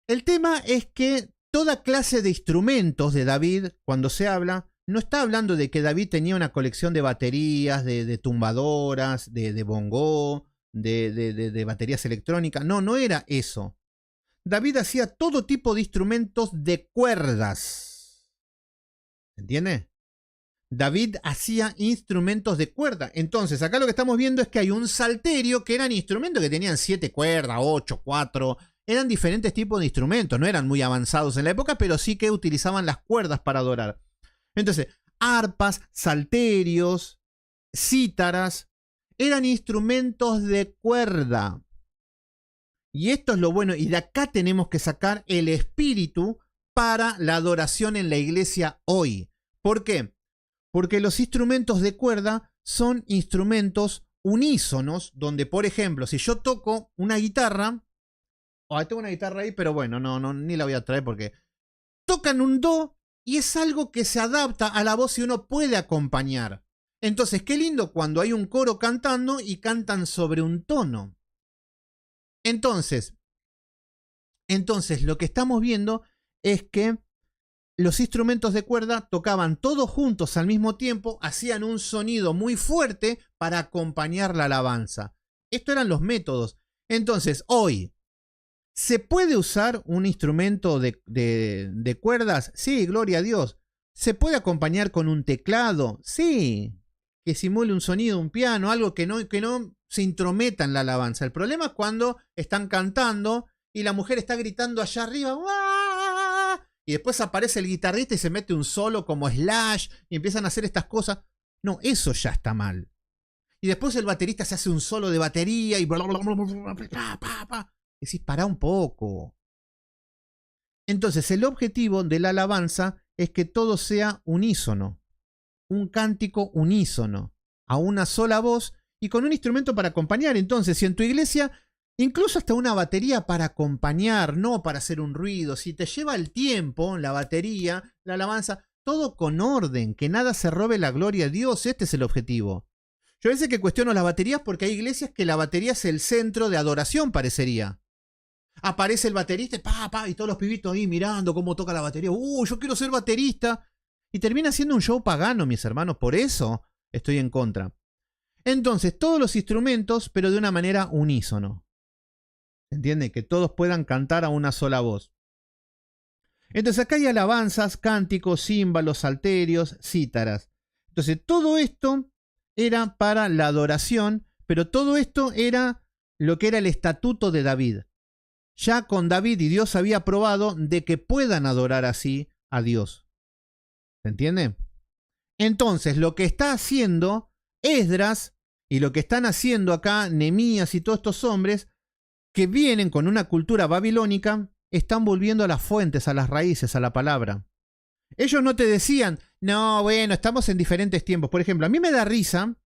El tema es que toda clase de instrumentos de David, cuando se habla, no está hablando de que David tenía una colección de baterías, de tumbadoras, de bongó, de baterías electrónicas. No, no era eso. David hacía todo tipo de instrumentos de cuerdas. ¿Entiende? David hacía instrumentos de cuerda. Entonces, acá lo que estamos viendo es que hay un salterio que eran instrumentos que tenían 7 cuerdas, 8, 4. Eran diferentes tipos de instrumentos. No eran muy avanzados en la época, pero sí que utilizaban las cuerdas para adorar. Entonces, arpas, salterios, cítaras, eran instrumentos de cuerda. Y esto es lo bueno. Y de acá tenemos que sacar el espíritu para la adoración en la iglesia hoy. ¿Por qué? Porque los instrumentos de cuerda son instrumentos unísonos, donde, por ejemplo, si yo toco una guitarra, tengo una guitarra ahí, pero bueno, ni la voy a traer porque tocan un do y es algo que se adapta a la voz y uno puede acompañar. Entonces, qué lindo cuando hay un coro cantando y cantan sobre un tono. Entonces, lo que estamos viendo es que los instrumentos de cuerda tocaban todos juntos al mismo tiempo, hacían un sonido muy fuerte para acompañar la alabanza. Estos eran los métodos. Entonces, hoy, ¿se puede usar un instrumento de cuerdas? Sí, gloria a Dios. ¿Se puede acompañar con un teclado? Sí. Que simule un sonido, un piano, algo que no se intrometa en la alabanza. El problema es cuando están cantando y la mujer está gritando allá arriba. ¡Uah! Y después aparece el guitarrista y se mete un solo como Slash y empiezan a hacer estas cosas. No, eso ya está mal. Y después el baterista se hace un solo de batería y decís, pará un poco. Entonces, el objetivo de la alabanza es que todo sea unísono, un cántico unísono, a una sola voz y con un instrumento para acompañar. Entonces, si en tu iglesia, incluso hasta una batería para acompañar, no para hacer un ruido, si te lleva el tiempo, la batería, la alabanza, todo con orden, que nada se robe la gloria a Dios, este es el objetivo. Yo a veces que cuestiono las baterías porque hay iglesias que la batería es el centro de adoración, parecería. Aparece el baterista y todos los pibitos ahí mirando cómo toca la batería. Yo quiero ser baterista. Y termina siendo un show pagano, mis hermanos. Por eso estoy en contra. Entonces, todos los instrumentos, pero de una manera unísono. ¿Entiende? Que todos puedan cantar a una sola voz. Entonces, acá hay alabanzas, cánticos, címbalos, salterios, cítaras. Entonces, todo esto era para la adoración, pero todo esto era lo que era el estatuto de David. Ya con David y Dios había aprobado de que puedan adorar así a Dios. ¿Se entiende? Entonces, lo que está haciendo Esdras y lo que están haciendo acá Nehemías y todos estos hombres que vienen con una cultura babilónica, están volviendo a las fuentes, a las raíces, a la palabra. Ellos no te decían, no, bueno, estamos en diferentes tiempos. Por ejemplo, a mí me da risa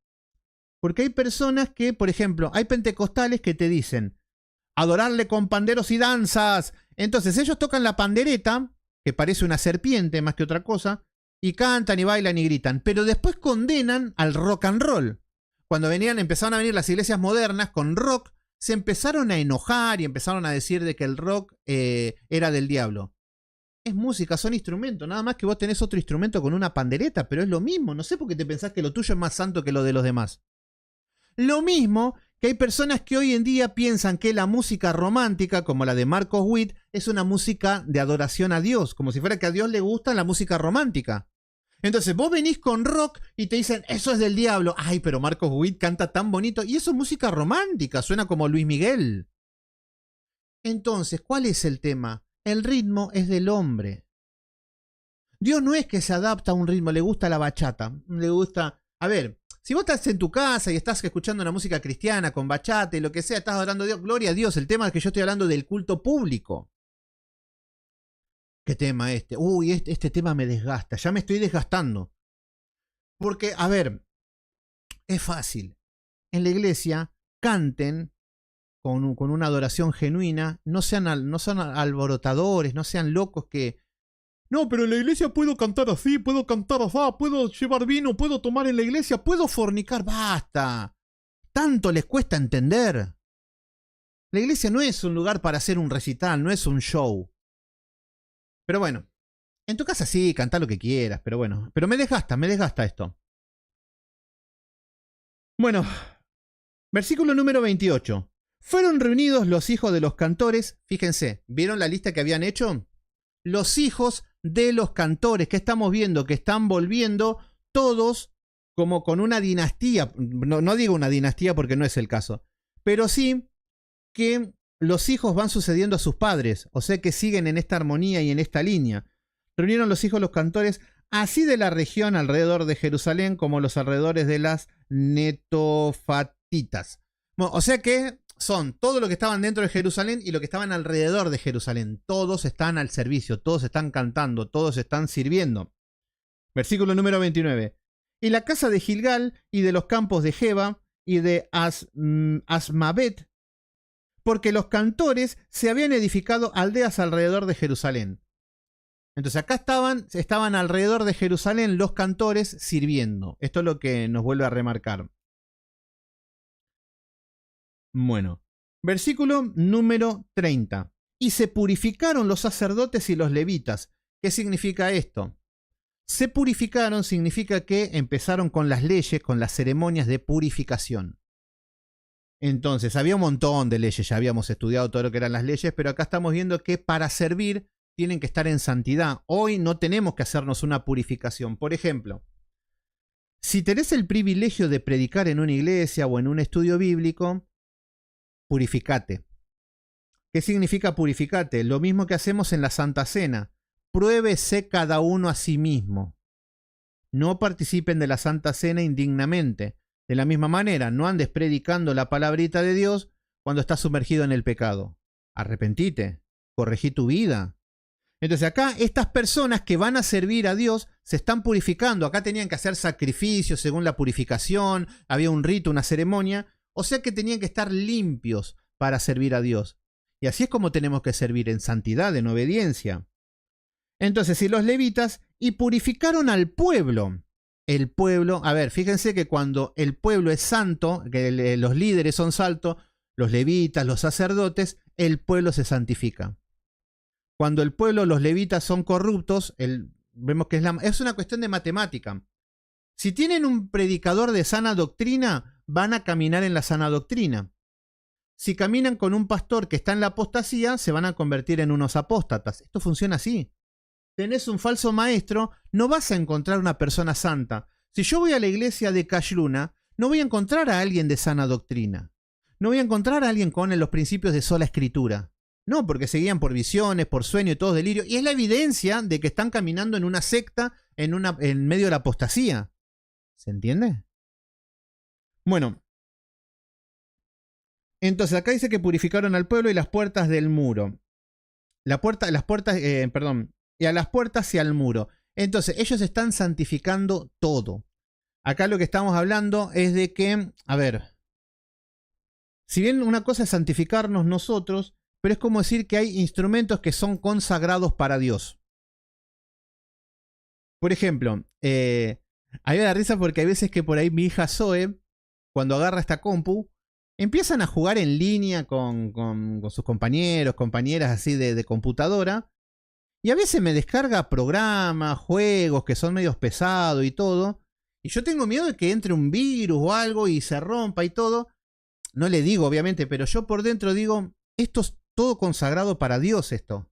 porque hay personas que, por ejemplo, hay pentecostales que te dicen, adorarle con panderos y danzas. Entonces ellos tocan la pandereta, que parece una serpiente más que otra cosa, y cantan y bailan y gritan, pero después condenan al rock and roll. Cuando empezaron a venir las iglesias modernas con rock, se empezaron a enojar y empezaron a decir de que el rock era del diablo. Es música, son instrumentos, nada más que vos tenés otro instrumento con una pandereta, pero es lo mismo, no sé por qué te pensás que lo tuyo es más santo que lo de los demás. Lo mismo que hay personas que hoy en día piensan que la música romántica, como la de Marcos Witt, es una música de adoración a Dios, como si fuera que a Dios le gusta la música romántica. Entonces vos venís con rock y te dicen, eso es del diablo. Ay, pero Marcos Witt canta tan bonito. Y eso es música romántica, suena como Luis Miguel. Entonces, ¿cuál es el tema? El ritmo es del hombre. Dios no es que se adapta a un ritmo, le gusta la bachata, le gusta... A ver, si vos estás en tu casa y estás escuchando una música cristiana con bachata y lo que sea, estás adorando a Dios, gloria a Dios. El tema es que yo estoy hablando del culto público. ¿Qué tema este? Uy, este tema me desgasta, ya me estoy desgastando. Porque, a ver, es fácil. En la iglesia canten con una adoración genuina, no sean alborotadores, no sean locos que... No, pero en la iglesia puedo cantar así, puedo cantar así, puedo llevar vino, puedo tomar en la iglesia, puedo fornicar, basta. Tanto les cuesta entender. La iglesia no es un lugar para hacer un recital, no es un show. Pero bueno, en tu casa sí, cantá lo que quieras, pero bueno, pero me desgasta esto. Bueno, versículo número 28. Fueron reunidos los hijos de los cantores, fíjense, ¿vieron la lista que habían hecho? Los hijos de los cantores, que estamos viendo que están volviendo todos como con una dinastía, no digo una dinastía porque no es el caso, pero sí que los hijos van sucediendo a sus padres, o sea que siguen en esta armonía y en esta línea. Reunieron los hijos de los cantores, así de la región alrededor de Jerusalén como los alrededores de las netofatitas. Bueno, o sea que son todo lo que estaban dentro de Jerusalén y lo que estaban alrededor de Jerusalén. Todos están al servicio, todos están cantando, todos están sirviendo. Versículo número 29. Y la casa de Gilgal y de los campos de Geba y de Asmavet, porque los cantores se habían edificado aldeas alrededor de Jerusalén. Entonces acá estaban alrededor de Jerusalén los cantores sirviendo. Esto es lo que nos vuelve a remarcar. Bueno, versículo número 30. Y se purificaron los sacerdotes y los levitas. ¿Qué significa esto? Se purificaron significa que empezaron con las leyes, con las ceremonias de purificación. Entonces, había un montón de leyes, ya habíamos estudiado todo lo que eran las leyes, pero acá estamos viendo que para servir tienen que estar en santidad. Hoy no tenemos que hacernos una purificación. Por ejemplo, si tenés el privilegio de predicar en una iglesia o en un estudio bíblico, purificate. ¿Qué significa purificate? Lo mismo que hacemos en la Santa Cena. Pruébese cada uno a sí mismo. No participen de la Santa Cena indignamente. De la misma manera, no andes predicando la palabrita de Dios cuando estás sumergido en el pecado. Arrepentite, corregí tu vida. Entonces acá estas personas que van a servir a Dios se están purificando. Acá tenían que hacer sacrificios según la purificación, había un rito, una ceremonia, o sea que tenían que estar limpios para servir a Dios. Y así es como tenemos que servir, en santidad, en obediencia. Entonces, si los levitas y purificaron al pueblo. El pueblo, a ver, fíjense que cuando el pueblo es santo, que los líderes son santos, los levitas, los sacerdotes, el pueblo se santifica. Cuando el pueblo, los levitas son corruptos, vemos que es una cuestión de matemática. Si tienen un predicador de sana doctrina, van a caminar en la sana doctrina. Si caminan con un pastor que está en la apostasía, se van a convertir en unos apóstatas. Esto funciona así. Tenés un falso maestro, no vas a encontrar una persona santa. Si yo voy a la iglesia de Cash Luna, no voy a encontrar a alguien de sana doctrina. No voy a encontrar a alguien con los principios de sola escritura. No, porque seguían por visiones, por sueño y todo delirio. Y es la evidencia de que están caminando en una secta, en medio de la apostasía. ¿Se entiende? Bueno. Entonces acá dice que purificaron al pueblo y las puertas del muro. Y a las puertas y al muro. Entonces ellos están santificando todo. Acá lo que estamos hablando es de que, a ver, si bien una cosa es santificarnos nosotros, pero es como decir que hay instrumentos que son consagrados para Dios. Por ejemplo, a mí me da risa porque hay veces que por ahí mi hija Zoe, cuando agarra esta compu, empiezan a jugar en línea con sus compañeros, compañeras así de computadora, y a veces me descarga programas, juegos que son medios pesados y todo, y yo tengo miedo de que entre un virus o algo y se rompa y todo. No le digo, obviamente, pero yo por dentro digo, esto es todo consagrado para Dios esto.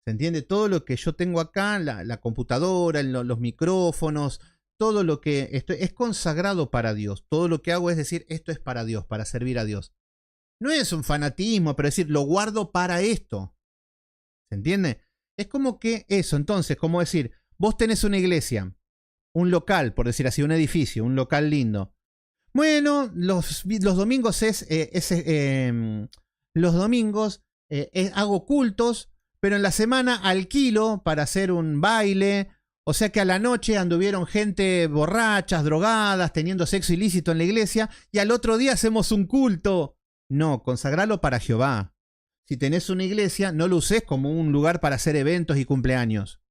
¿Se entiende? Todo lo que yo tengo acá, la computadora, los micrófonos, todo lo que es consagrado para Dios. Todo lo que hago es decir, esto es para Dios, para servir a Dios. No es un fanatismo, pero decir, lo guardo para esto. ¿Se entiende? Es como que eso, entonces, como decir, vos tenés una iglesia, un local, por decir así, un edificio, un local lindo. Bueno, los domingos hago cultos, pero en la semana alquilo para hacer un baile. O sea que a la noche anduvieron gente borrachas, drogadas, teniendo sexo ilícito en la iglesia, y al otro día hacemos un culto. No, consagralo para Jehová. Si tenés una iglesia, no lo uses como un lugar para hacer eventos y cumpleaños.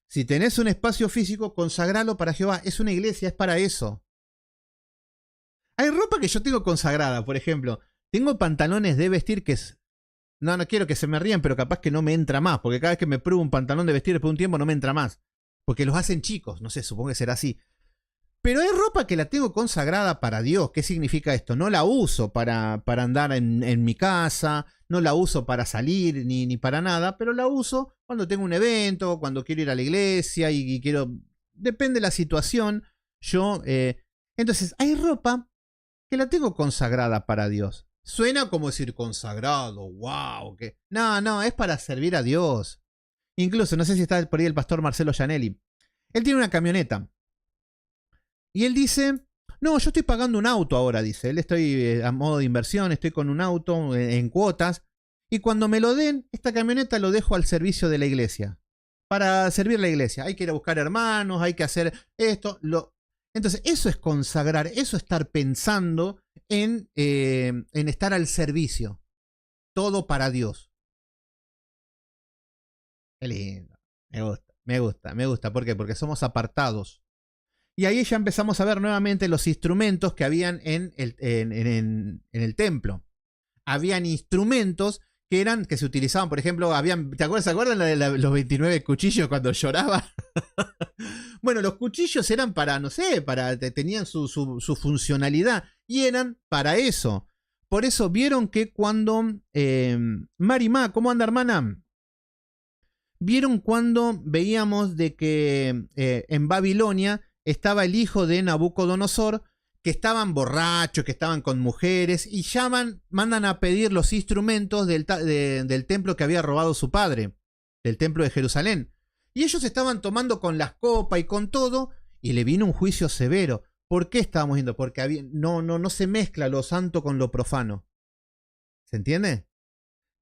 Si tenés un espacio físico, consagralo para Jehová. Es una iglesia, es para eso. Hay ropa que yo tengo consagrada, por ejemplo. Tengo pantalones de vestir que es... No quiero que se me rían, pero capaz que no me entra más, porque cada vez que me pruebo un pantalón de vestir después de un tiempo no me entra más. Porque los hacen chicos, no sé, supongo que será así. Pero hay ropa que la tengo consagrada para Dios. ¿Qué significa esto? No la uso para andar en mi casa, no la uso para salir ni para nada, pero la uso cuando tengo un evento, cuando quiero ir a la iglesia y quiero... Depende de la situación. Entonces, hay ropa que la tengo consagrada para Dios. Suena como decir consagrado, wow. No, es para servir a Dios. Incluso, no sé si está por ahí el pastor Marcelo Gianelli. Él tiene una camioneta. Y él dice, no, yo estoy pagando un auto ahora, dice. Él estoy a modo de inversión, estoy con un auto en cuotas. Y cuando me lo den, esta camioneta lo dejo al servicio de la iglesia. Para servir la iglesia. Hay que ir a buscar hermanos, hay que hacer esto. Entonces, eso es consagrar, eso es estar pensando en estar al servicio. Todo para Dios. Qué lindo. Me gusta. ¿Por qué? Porque somos apartados. Y ahí ya empezamos a ver nuevamente los instrumentos que habían en el templo. Habían instrumentos que se utilizaban, por ejemplo, ¿se acuerdan de los 29 cuchillos cuando lloraba? Bueno, los cuchillos eran para, no sé, tenían su funcionalidad y eran para eso. Por eso vieron que cuando Marimá, ¿cómo anda, hermana? Vieron cuando veíamos de que en Babilonia estaba el hijo de Nabucodonosor, que estaban borrachos, que estaban con mujeres, y mandan a pedir los instrumentos del templo que había robado su padre, del templo de Jerusalén. Y ellos estaban tomando con las copas y con todo, y le vino un juicio severo. ¿Por qué estábamos viendo? Porque no se mezcla lo santo con lo profano. ¿Se entiende?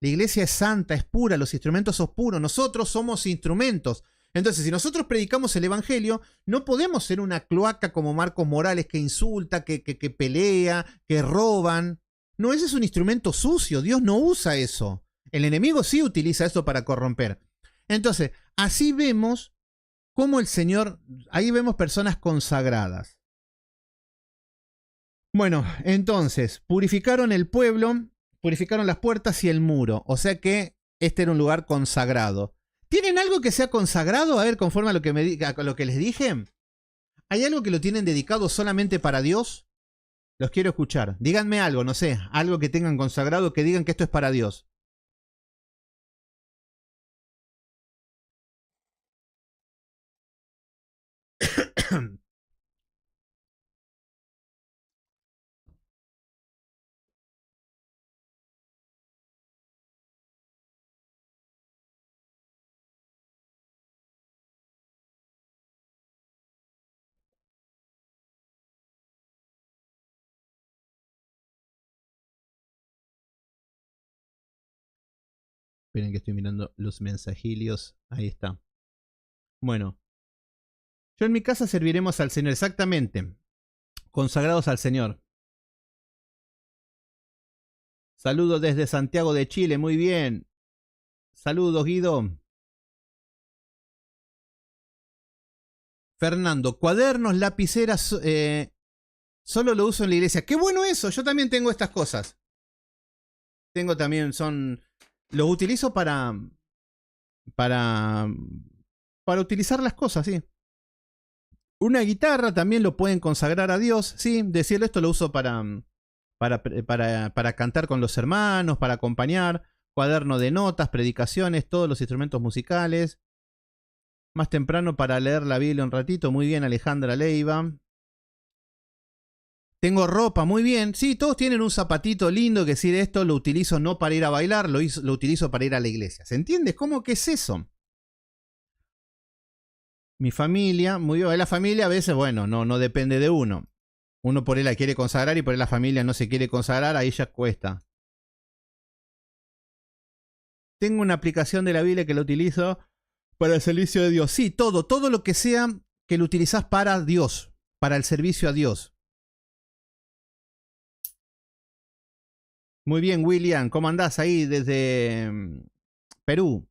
La iglesia es santa, es pura, los instrumentos son puros, nosotros somos instrumentos. Entonces, si nosotros predicamos el evangelio, no podemos ser una cloaca como Marcos Morales que insulta, que pelea, que roban. No, ese es un instrumento sucio, Dios no usa eso. El enemigo sí utiliza eso para corromper. Entonces, así vemos cómo el Señor, ahí vemos personas consagradas. Bueno, entonces, purificaron el pueblo, purificaron las puertas y el muro. O sea que este era un lugar consagrado. ¿Tienen algo que sea consagrado? A ver, conforme a lo que, a lo que les dije. ¿Hay algo que lo tienen dedicado solamente para Dios? Los quiero escuchar. Díganme algo, no sé, algo que tengan consagrado, que digan que esto es para Dios. Esperen que estoy mirando los mensajilios. Ahí está. Bueno. Yo en mi casa serviremos al Señor, exactamente. Consagrados al Señor. Saludos desde Santiago de Chile, muy bien. Saludos, Guido. Fernando, cuadernos, lapiceras, solo lo uso en la iglesia. ¡Qué bueno eso! Yo también tengo estas cosas. Tengo también, los utilizo para utilizar las cosas, sí. Una guitarra también lo pueden consagrar a Dios, sí. Decirlo, esto lo uso para cantar con los hermanos, para acompañar. Cuaderno de notas, predicaciones, todos los instrumentos musicales. Más temprano para leer la Biblia un ratito. Muy bien, Alejandra Leiva. Tengo ropa, muy bien. Sí, todos tienen un zapatito lindo que decir esto lo utilizo no para ir a bailar, lo utilizo para ir a la iglesia. ¿Se entiende? ¿Cómo que es eso? Mi familia, muy bien. La familia a veces, bueno, no depende de uno. Uno por él la quiere consagrar y por él la familia no se quiere consagrar, ahí ya cuesta. Tengo una aplicación de la Biblia que la utilizo para el servicio de Dios. Sí, todo lo que sea que lo utilizás para Dios, para el servicio a Dios. Muy bien, William, ¿cómo andás ahí desde Perú?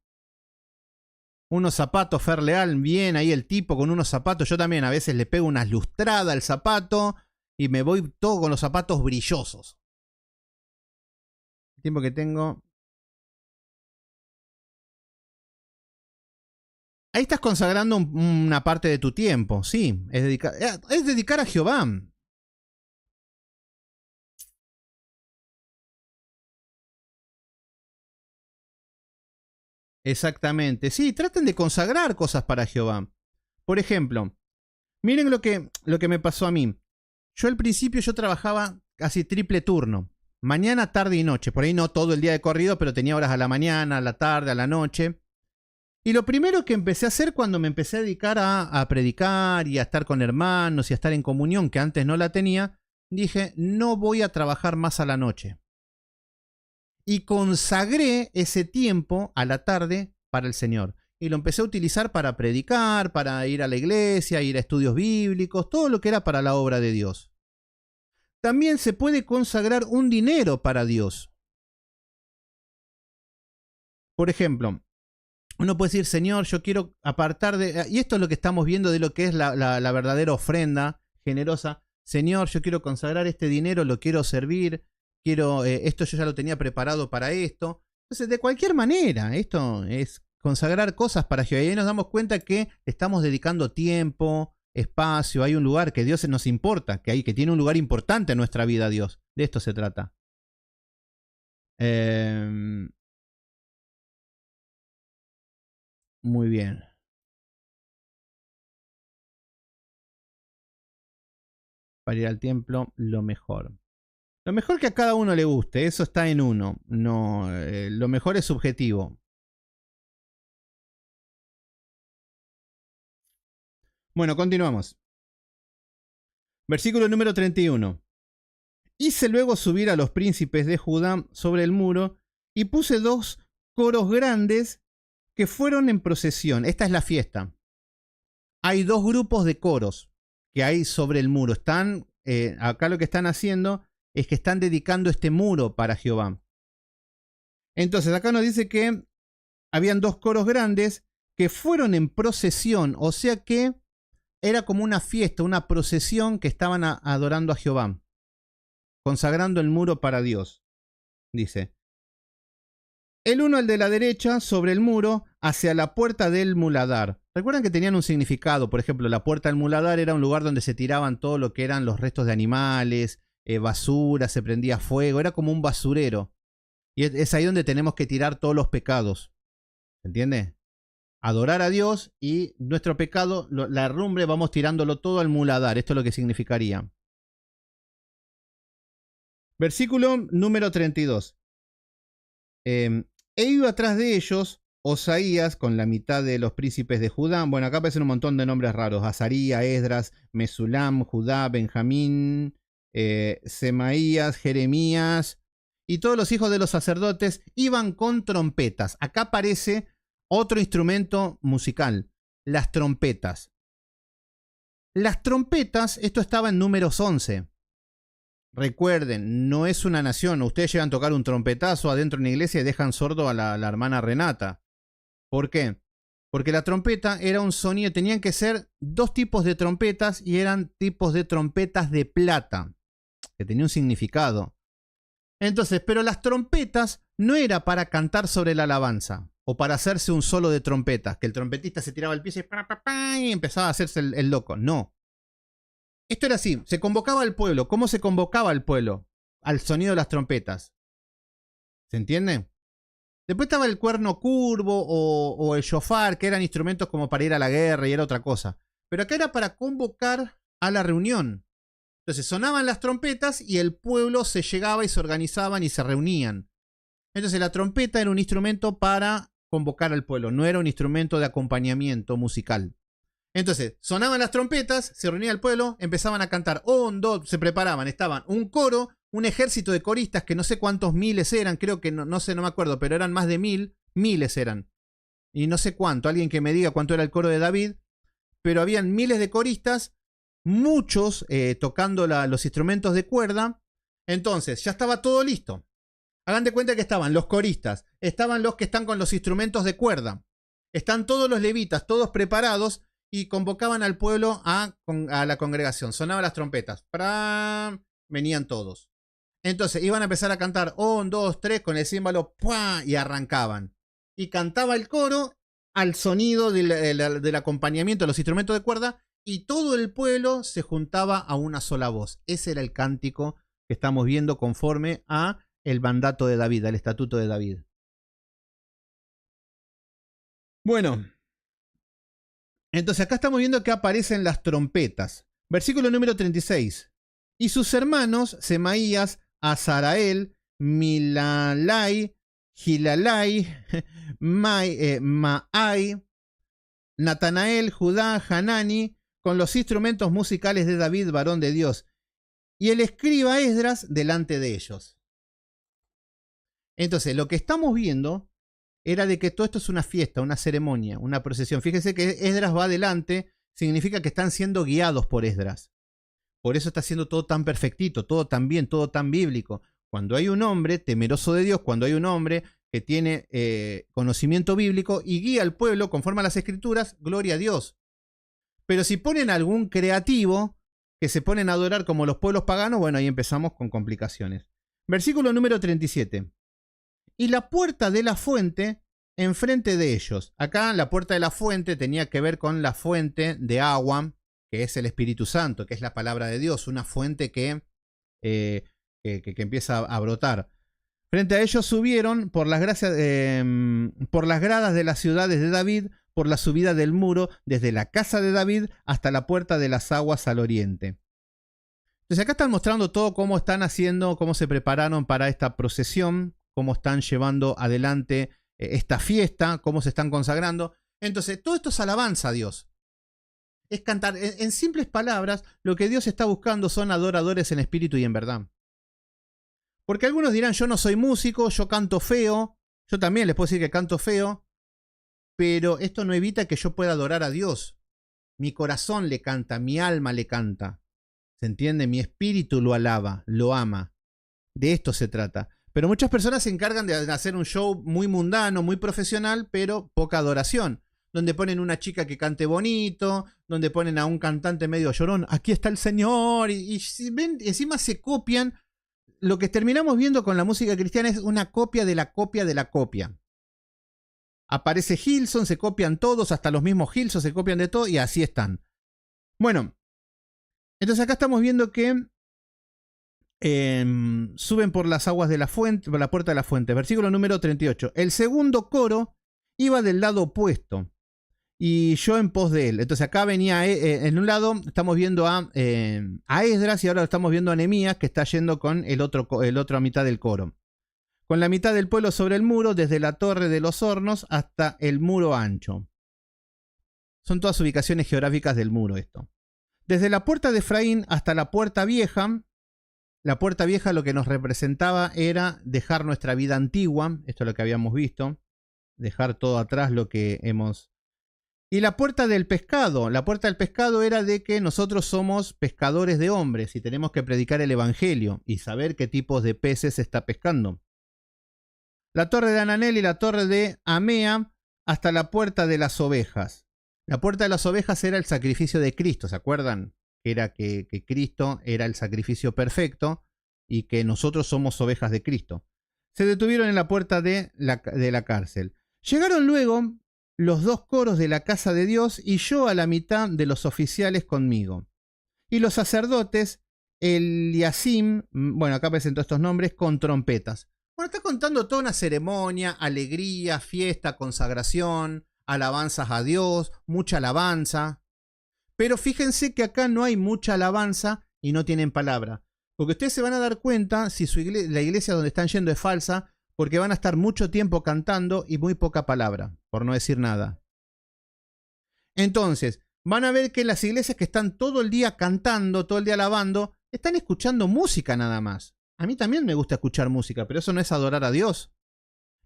Unos zapatos, Fer Leal, bien ahí el tipo con unos zapatos. Yo también a veces le pego unas lustradas al zapato y me voy todo con los zapatos brillosos. El tiempo que tengo. Ahí estás consagrando una parte de tu tiempo, sí. Es dedicar a Jehová. Exactamente. Sí, traten de consagrar cosas para Jehová. Por ejemplo, miren lo que me pasó a mí. Yo al principio yo trabajaba casi triple turno. Mañana, tarde y noche. Por ahí no todo el día de corrido, pero tenía horas a la mañana, a la tarde, a la noche. Y lo primero que empecé a hacer cuando me empecé a dedicar a predicar y a estar con hermanos y a estar en comunión, que antes no la tenía, dije, no voy a trabajar más a la noche. Y consagré ese tiempo a la tarde para el Señor. Y lo empecé a utilizar para predicar, para ir a la iglesia, ir a estudios bíblicos, todo lo que era para la obra de Dios. También se puede consagrar un dinero para Dios. Por ejemplo, uno puede decir, Señor, yo quiero apartar de... Y esto es lo que estamos viendo de lo que es la verdadera ofrenda generosa. Señor, yo quiero consagrar este dinero, lo quiero servir, quiero esto yo ya lo tenía preparado para esto. Entonces, de cualquier manera, esto es consagrar cosas para Jehová. Y ahí nos damos cuenta que estamos dedicando tiempo, espacio, hay un lugar que Dios nos importa, que tiene un lugar importante en nuestra vida, Dios. De esto se trata. Muy bien. Para ir al templo, lo mejor. Lo mejor que a cada uno le guste, eso está en uno. No, lo mejor es subjetivo. Bueno, continuamos. Versículo número 31. Hice luego subir a los príncipes de Judá sobre el muro y puse 2 coros grandes que fueron en procesión. Esta es la fiesta. Hay 2 grupos de coros que hay sobre el muro. Acá lo que están haciendo es que están dedicando este muro para Jehová. Entonces acá nos dice que habían 2 coros grandes que fueron en procesión, o sea que era como una fiesta, una procesión que estaban adorando a Jehová, consagrando el muro para Dios. Dice, el uno al de la derecha sobre el muro hacia la puerta del muladar. Recuerdan que tenían un significado. Por ejemplo, la puerta del muladar era un lugar donde se tiraban todo lo que eran los restos de animales, basura, se prendía fuego, era como un basurero. Y es ahí donde tenemos que tirar todos los pecados. ¿Se entiende? Adorar a Dios y nuestro pecado, la herrumbre, vamos tirándolo todo al muladar. Esto es lo que significaría. Versículo número 32. He ido atrás de ellos, Osaías, con la mitad de los príncipes de Judá. Bueno, acá aparecen un montón de nombres raros. Azaría, Esdras, Mesulam, Judá, Benjamín, Semaías, Jeremías. Y todos los hijos de los sacerdotes iban con trompetas. Acá aparece otro instrumento musical, las trompetas. Las trompetas, esto estaba en Números 11. Recuerden, no es una nación. Ustedes llegan a tocar un trompetazo adentro de una iglesia y dejan sordo a la hermana Renata. ¿Por qué? Porque la trompeta era un sonido, tenían que ser 2 tipos de trompetas y eran tipos de trompetas de plata, que tenía un significado. Entonces, pero las trompetas no era para cantar sobre la alabanza o para hacerse un solo de trompetas, que el trompetista se tiraba al piso y empezaba a hacerse el loco. No. Esto era así, se convocaba al pueblo. ¿Cómo se convocaba al pueblo? Al sonido de las trompetas. ¿Se entiende? Después estaba el cuerno curvo o el shofar, que eran instrumentos como para ir a la guerra y era otra cosa. Pero acá era para convocar a la reunión. Entonces sonaban las trompetas y el pueblo se llegaba y se organizaban y se reunían. Entonces la trompeta era un instrumento para convocar al pueblo, no era un instrumento de acompañamiento musical. Entonces sonaban las trompetas, se reunía el pueblo, empezaban a cantar, se preparaban, estaban un coro, un ejército de coristas que no sé cuántos miles eran, creo que no sé, no me acuerdo, pero eran más de miles eran. Y no sé cuánto, alguien que me diga cuánto era el coro de David, pero habían miles de coristas, muchos tocando los instrumentos de cuerda. Entonces ya estaba todo listo. Hagan de cuenta que estaban los coristas, estaban los que están con los instrumentos de cuerda, están todos los levitas, todos preparados y convocaban al pueblo a la congregación. Sonaban las trompetas, ¡pram! Venían todos. Entonces iban a empezar a cantar 1, 2, 3 con el címbalo ¡pua! Y arrancaban. Y cantaba el coro al sonido del acompañamiento de los instrumentos de cuerda y todo el pueblo se juntaba a una sola voz. Ese era el cántico que estamos viendo conforme a el mandato de David, al estatuto de David. Bueno, entonces acá estamos viendo que aparecen las trompetas. Versículo número 36. Y sus hermanos, Semaías, Azarael, Milalai, Gilalai, Maai, Natanael, Judá, Hanani, con los instrumentos musicales de David, varón de Dios, y el escriba Esdras delante de ellos. Entonces, lo que estamos viendo era de que todo esto es una fiesta, una ceremonia, una procesión. Fíjense que Esdras va adelante, significa que están siendo guiados por Esdras. Por eso está haciendo todo tan perfectito, todo tan bien, todo tan bíblico. Cuando hay un hombre temeroso de Dios, cuando hay un hombre que tiene conocimiento bíblico y guía al pueblo conforme a las escrituras, gloria a Dios. Pero si ponen algún creativo que se ponen a adorar como los pueblos paganos, bueno, ahí empezamos con complicaciones. Versículo número 37. Y la puerta de la fuente enfrente de ellos. Acá la puerta de la fuente tenía que ver con la fuente de agua, que es el Espíritu Santo, que es la palabra de Dios, una fuente que empieza a brotar. Frente a ellos subieron por las gradas de las ciudades de David, por la subida del muro, desde la casa de David hasta la puerta de las aguas al oriente. Entonces acá están mostrando todo cómo están haciendo, cómo se prepararon para esta procesión, cómo están llevando adelante esta fiesta, cómo se están consagrando. Entonces todo esto es alabanza a Dios. Es cantar, en simples palabras, lo que Dios está buscando son adoradores en espíritu y en verdad. Porque algunos dirán, yo no soy músico, yo canto feo. Yo también les puedo decir que canto feo. Pero esto no evita que yo pueda adorar a Dios. Mi corazón le canta, mi alma le canta. ¿Se entiende? Mi espíritu lo alaba, lo ama. De esto se trata. Pero muchas personas se encargan de hacer un show muy mundano, muy profesional, pero poca adoración. Donde ponen una chica que cante bonito, donde ponen a un cantante medio llorón, aquí está el Señor, y ven, encima se copian. Lo que terminamos viendo con la música cristiana es una copia de la copia de la copia. Aparece Hillsong, se copian todos, hasta los mismos Hillsong se copian de todo, y así están. Bueno, entonces acá estamos viendo que suben por las aguas de la fuente, por la puerta de la fuente. Versículo número 38. El segundo coro iba del lado opuesto y yo en pos de él. Entonces acá venía, en un lado estamos viendo a Esdras y ahora estamos viendo a Nehemías que está yendo con el otro mitad del coro. Con la mitad del pueblo sobre el muro, desde la torre de los hornos hasta el muro ancho. Son todas ubicaciones geográficas del muro esto. Desde la puerta de Efraín hasta la puerta vieja. La puerta vieja lo que nos representaba era dejar nuestra vida antigua, esto es lo que habíamos visto, dejar todo atrás lo que hemos... Y la puerta del pescado era de que nosotros somos pescadores de hombres y tenemos que predicar el evangelio y saber qué tipos de peces se está pescando. La torre de Ananel y la torre de Amea hasta la puerta de las ovejas. La puerta de las ovejas era el sacrificio de Cristo, ¿se acuerdan? Era que Cristo era el sacrificio perfecto y que nosotros somos ovejas de Cristo. Se detuvieron en la puerta de la cárcel. Llegaron luego los dos coros de la casa de Dios y yo a la mitad de los oficiales conmigo. Y los sacerdotes, Eliasim, bueno, acá presentó estos nombres, con trompetas. Bueno, está contando toda una ceremonia, alegría, fiesta, consagración, alabanzas a Dios, mucha alabanza. Pero fíjense que acá no hay mucha alabanza y no tienen palabra. Porque ustedes se van a dar cuenta si la iglesia donde están yendo es falsa, porque van a estar mucho tiempo cantando y muy poca palabra, por no decir nada. Entonces, van a ver que las iglesias que están todo el día cantando, todo el día alabando, están escuchando música nada más. A mí también me gusta escuchar música, pero eso no es adorar a Dios.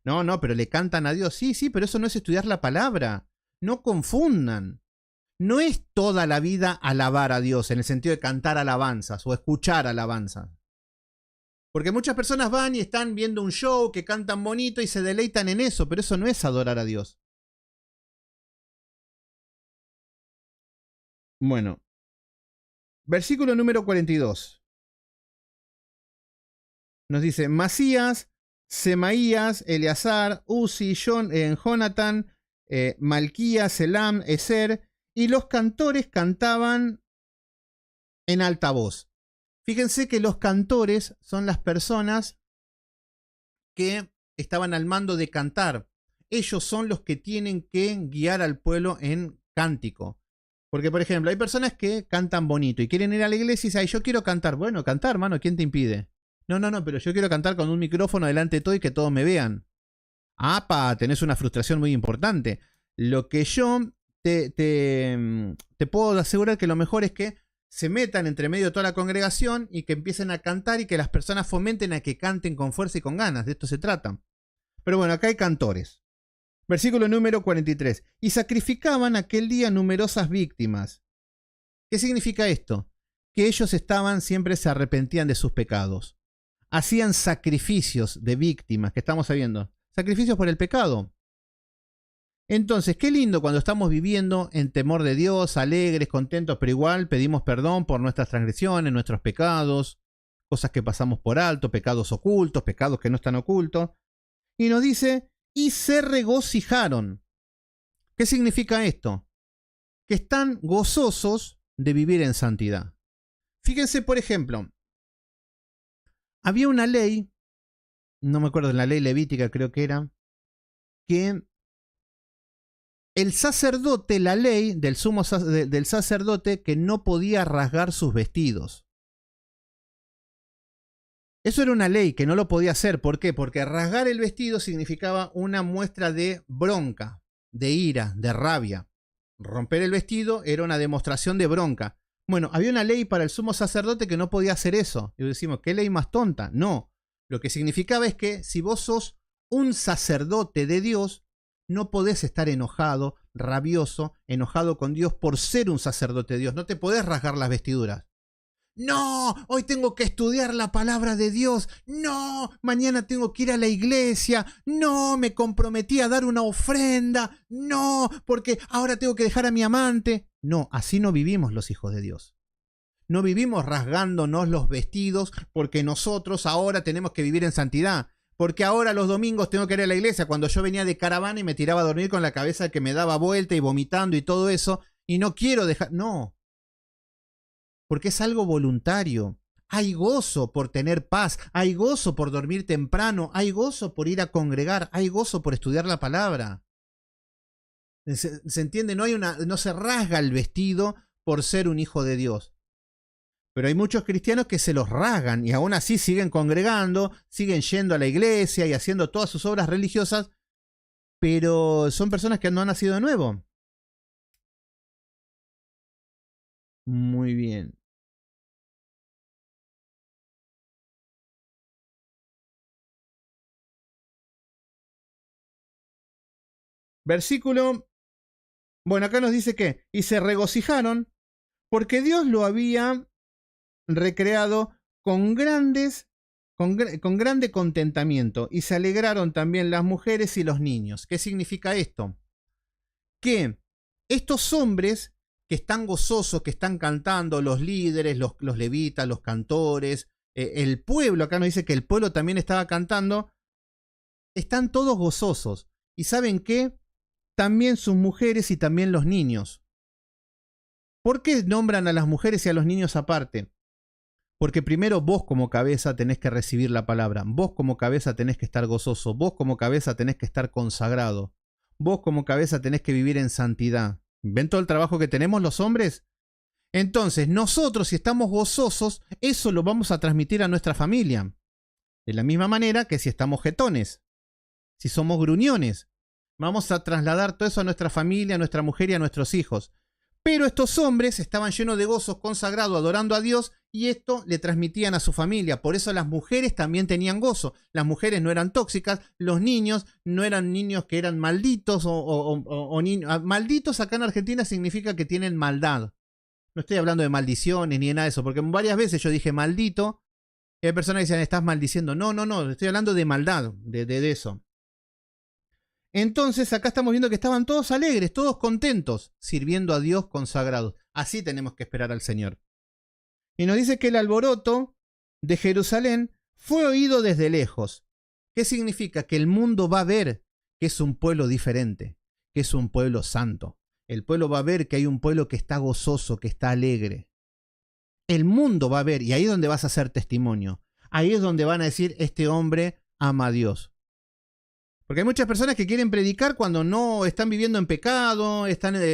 No, pero le cantan a Dios. Sí, pero eso no es estudiar la palabra. No confundan. No es toda la vida alabar a Dios en el sentido de cantar alabanzas o escuchar alabanzas. Porque muchas personas van y están viendo un show que cantan bonito y se deleitan en eso, pero eso no es adorar a Dios. Bueno, versículo número 42. Nos dice, Masías, Semaías, Eleazar, Uzi, Jonatán, Malquías, Elam, Ezer, y los cantores cantaban en alta voz. Fíjense que los cantores son las personas que estaban al mando de cantar. Ellos son los que tienen que guiar al pueblo en cántico. Porque, por ejemplo, hay personas que cantan bonito y quieren ir a la iglesia y dicen, yo quiero cantar. Bueno, cantar, mano, ¿quién te impide? No, pero yo quiero cantar con un micrófono delante de todo y que todos me vean. Tenés una frustración muy importante. Lo que yo te puedo asegurar que lo mejor es que se metan entre medio de toda la congregación y que empiecen a cantar y que las personas fomenten a que canten con fuerza y con ganas. De esto se trata. Pero bueno, acá hay cantores. Versículo número 43. Y sacrificaban aquel día numerosas víctimas. ¿Qué significa esto? Que ellos siempre se arrepentían de sus pecados. Hacían sacrificios de víctimas, que estamos sabiendo. Sacrificios por el pecado. Entonces, qué lindo cuando estamos viviendo en temor de Dios, alegres, contentos, pero igual pedimos perdón por nuestras transgresiones, nuestros pecados, cosas que pasamos por alto, pecados ocultos, pecados que no están ocultos. Y nos dice, y se regocijaron. ¿Qué significa esto? Que están gozosos de vivir en santidad. Fíjense, por ejemplo, había una ley, no me acuerdo de la ley levítica creo que era, que el sacerdote, la ley del del sacerdote que no podía rasgar sus vestidos. Eso era una ley que no lo podía hacer. ¿Por qué? Porque rasgar el vestido significaba una muestra de bronca, de ira, de rabia. Romper el vestido era una demostración de bronca. Bueno, había una ley para el sumo sacerdote que no podía hacer eso. Y decimos, ¿qué ley más tonta? No. Lo que significaba es que si vos sos un sacerdote de Dios, no podés estar enojado, rabioso, enojado con Dios por ser un sacerdote de Dios. No te podés rasgar las vestiduras. No, hoy tengo que estudiar la palabra de Dios. No, mañana tengo que ir a la iglesia. No, me comprometí a dar una ofrenda. No, porque ahora tengo que dejar a mi amante. No, así no vivimos los hijos de Dios. No vivimos rasgándonos los vestidos porque nosotros ahora tenemos que vivir en santidad. Porque ahora los domingos tengo que ir a la iglesia cuando yo venía de caravana y me tiraba a dormir con la cabeza que me daba vuelta y vomitando y todo eso. Y no quiero dejar... No. Porque es algo voluntario. Hay gozo por tener paz, hay gozo por dormir temprano, hay gozo por ir a congregar, hay gozo por estudiar la palabra. ¿Se entiende? No se rasga el vestido por ser un hijo de Dios. Pero hay muchos cristianos que se los rasgan y aún así siguen congregando, siguen yendo a la iglesia y haciendo todas sus obras religiosas, pero son personas que no han nacido de nuevo. Muy bien. Versículo, bueno, acá nos dice que, y se regocijaron porque Dios lo había recreado con grande contentamiento, y se alegraron también las mujeres y los niños. ¿Qué significa esto? Que estos hombres que están gozosos, que están cantando, los líderes, los levitas, los cantores, el pueblo, acá nos dice que el pueblo también estaba cantando, están todos gozosos. ¿Y saben qué? También sus mujeres y también los niños. ¿Por qué nombran a las mujeres y a los niños aparte? Porque primero vos como cabeza tenés que recibir la palabra, vos como cabeza tenés que estar gozoso, vos como cabeza tenés que estar consagrado, vos como cabeza tenés que vivir en santidad. ¿Ven todo el trabajo que tenemos los hombres? Entonces nosotros, si estamos gozosos, eso lo vamos a transmitir a nuestra familia. De la misma manera que si estamos jetones, si somos gruñones, vamos a trasladar todo eso a nuestra familia, a nuestra mujer y a nuestros hijos. Pero estos hombres estaban llenos de gozos, consagrados, adorando a Dios, y esto le transmitían a su familia. Por eso las mujeres también tenían gozo. Las mujeres no eran tóxicas, los niños no eran niños que eran malditos malditos acá en Argentina significa que tienen maldad. No estoy hablando de maldiciones ni de nada de eso, porque varias veces yo dije maldito, y hay personas que dicen, estás maldiciendo. No, estoy hablando de maldad, de eso. Entonces acá estamos viendo que estaban todos alegres, todos contentos, sirviendo a Dios consagrados. Así tenemos que esperar al Señor. Y nos dice que el alboroto de Jerusalén fue oído desde lejos. ¿Qué significa? Que el mundo va a ver que es un pueblo diferente, que es un pueblo santo. El pueblo va a ver que hay un pueblo que está gozoso, que está alegre. El mundo va a ver, y ahí es donde vas a hacer testimonio. Ahí es donde van a decir, este hombre ama a Dios. Porque hay muchas personas que quieren predicar cuando no están viviendo en pecado,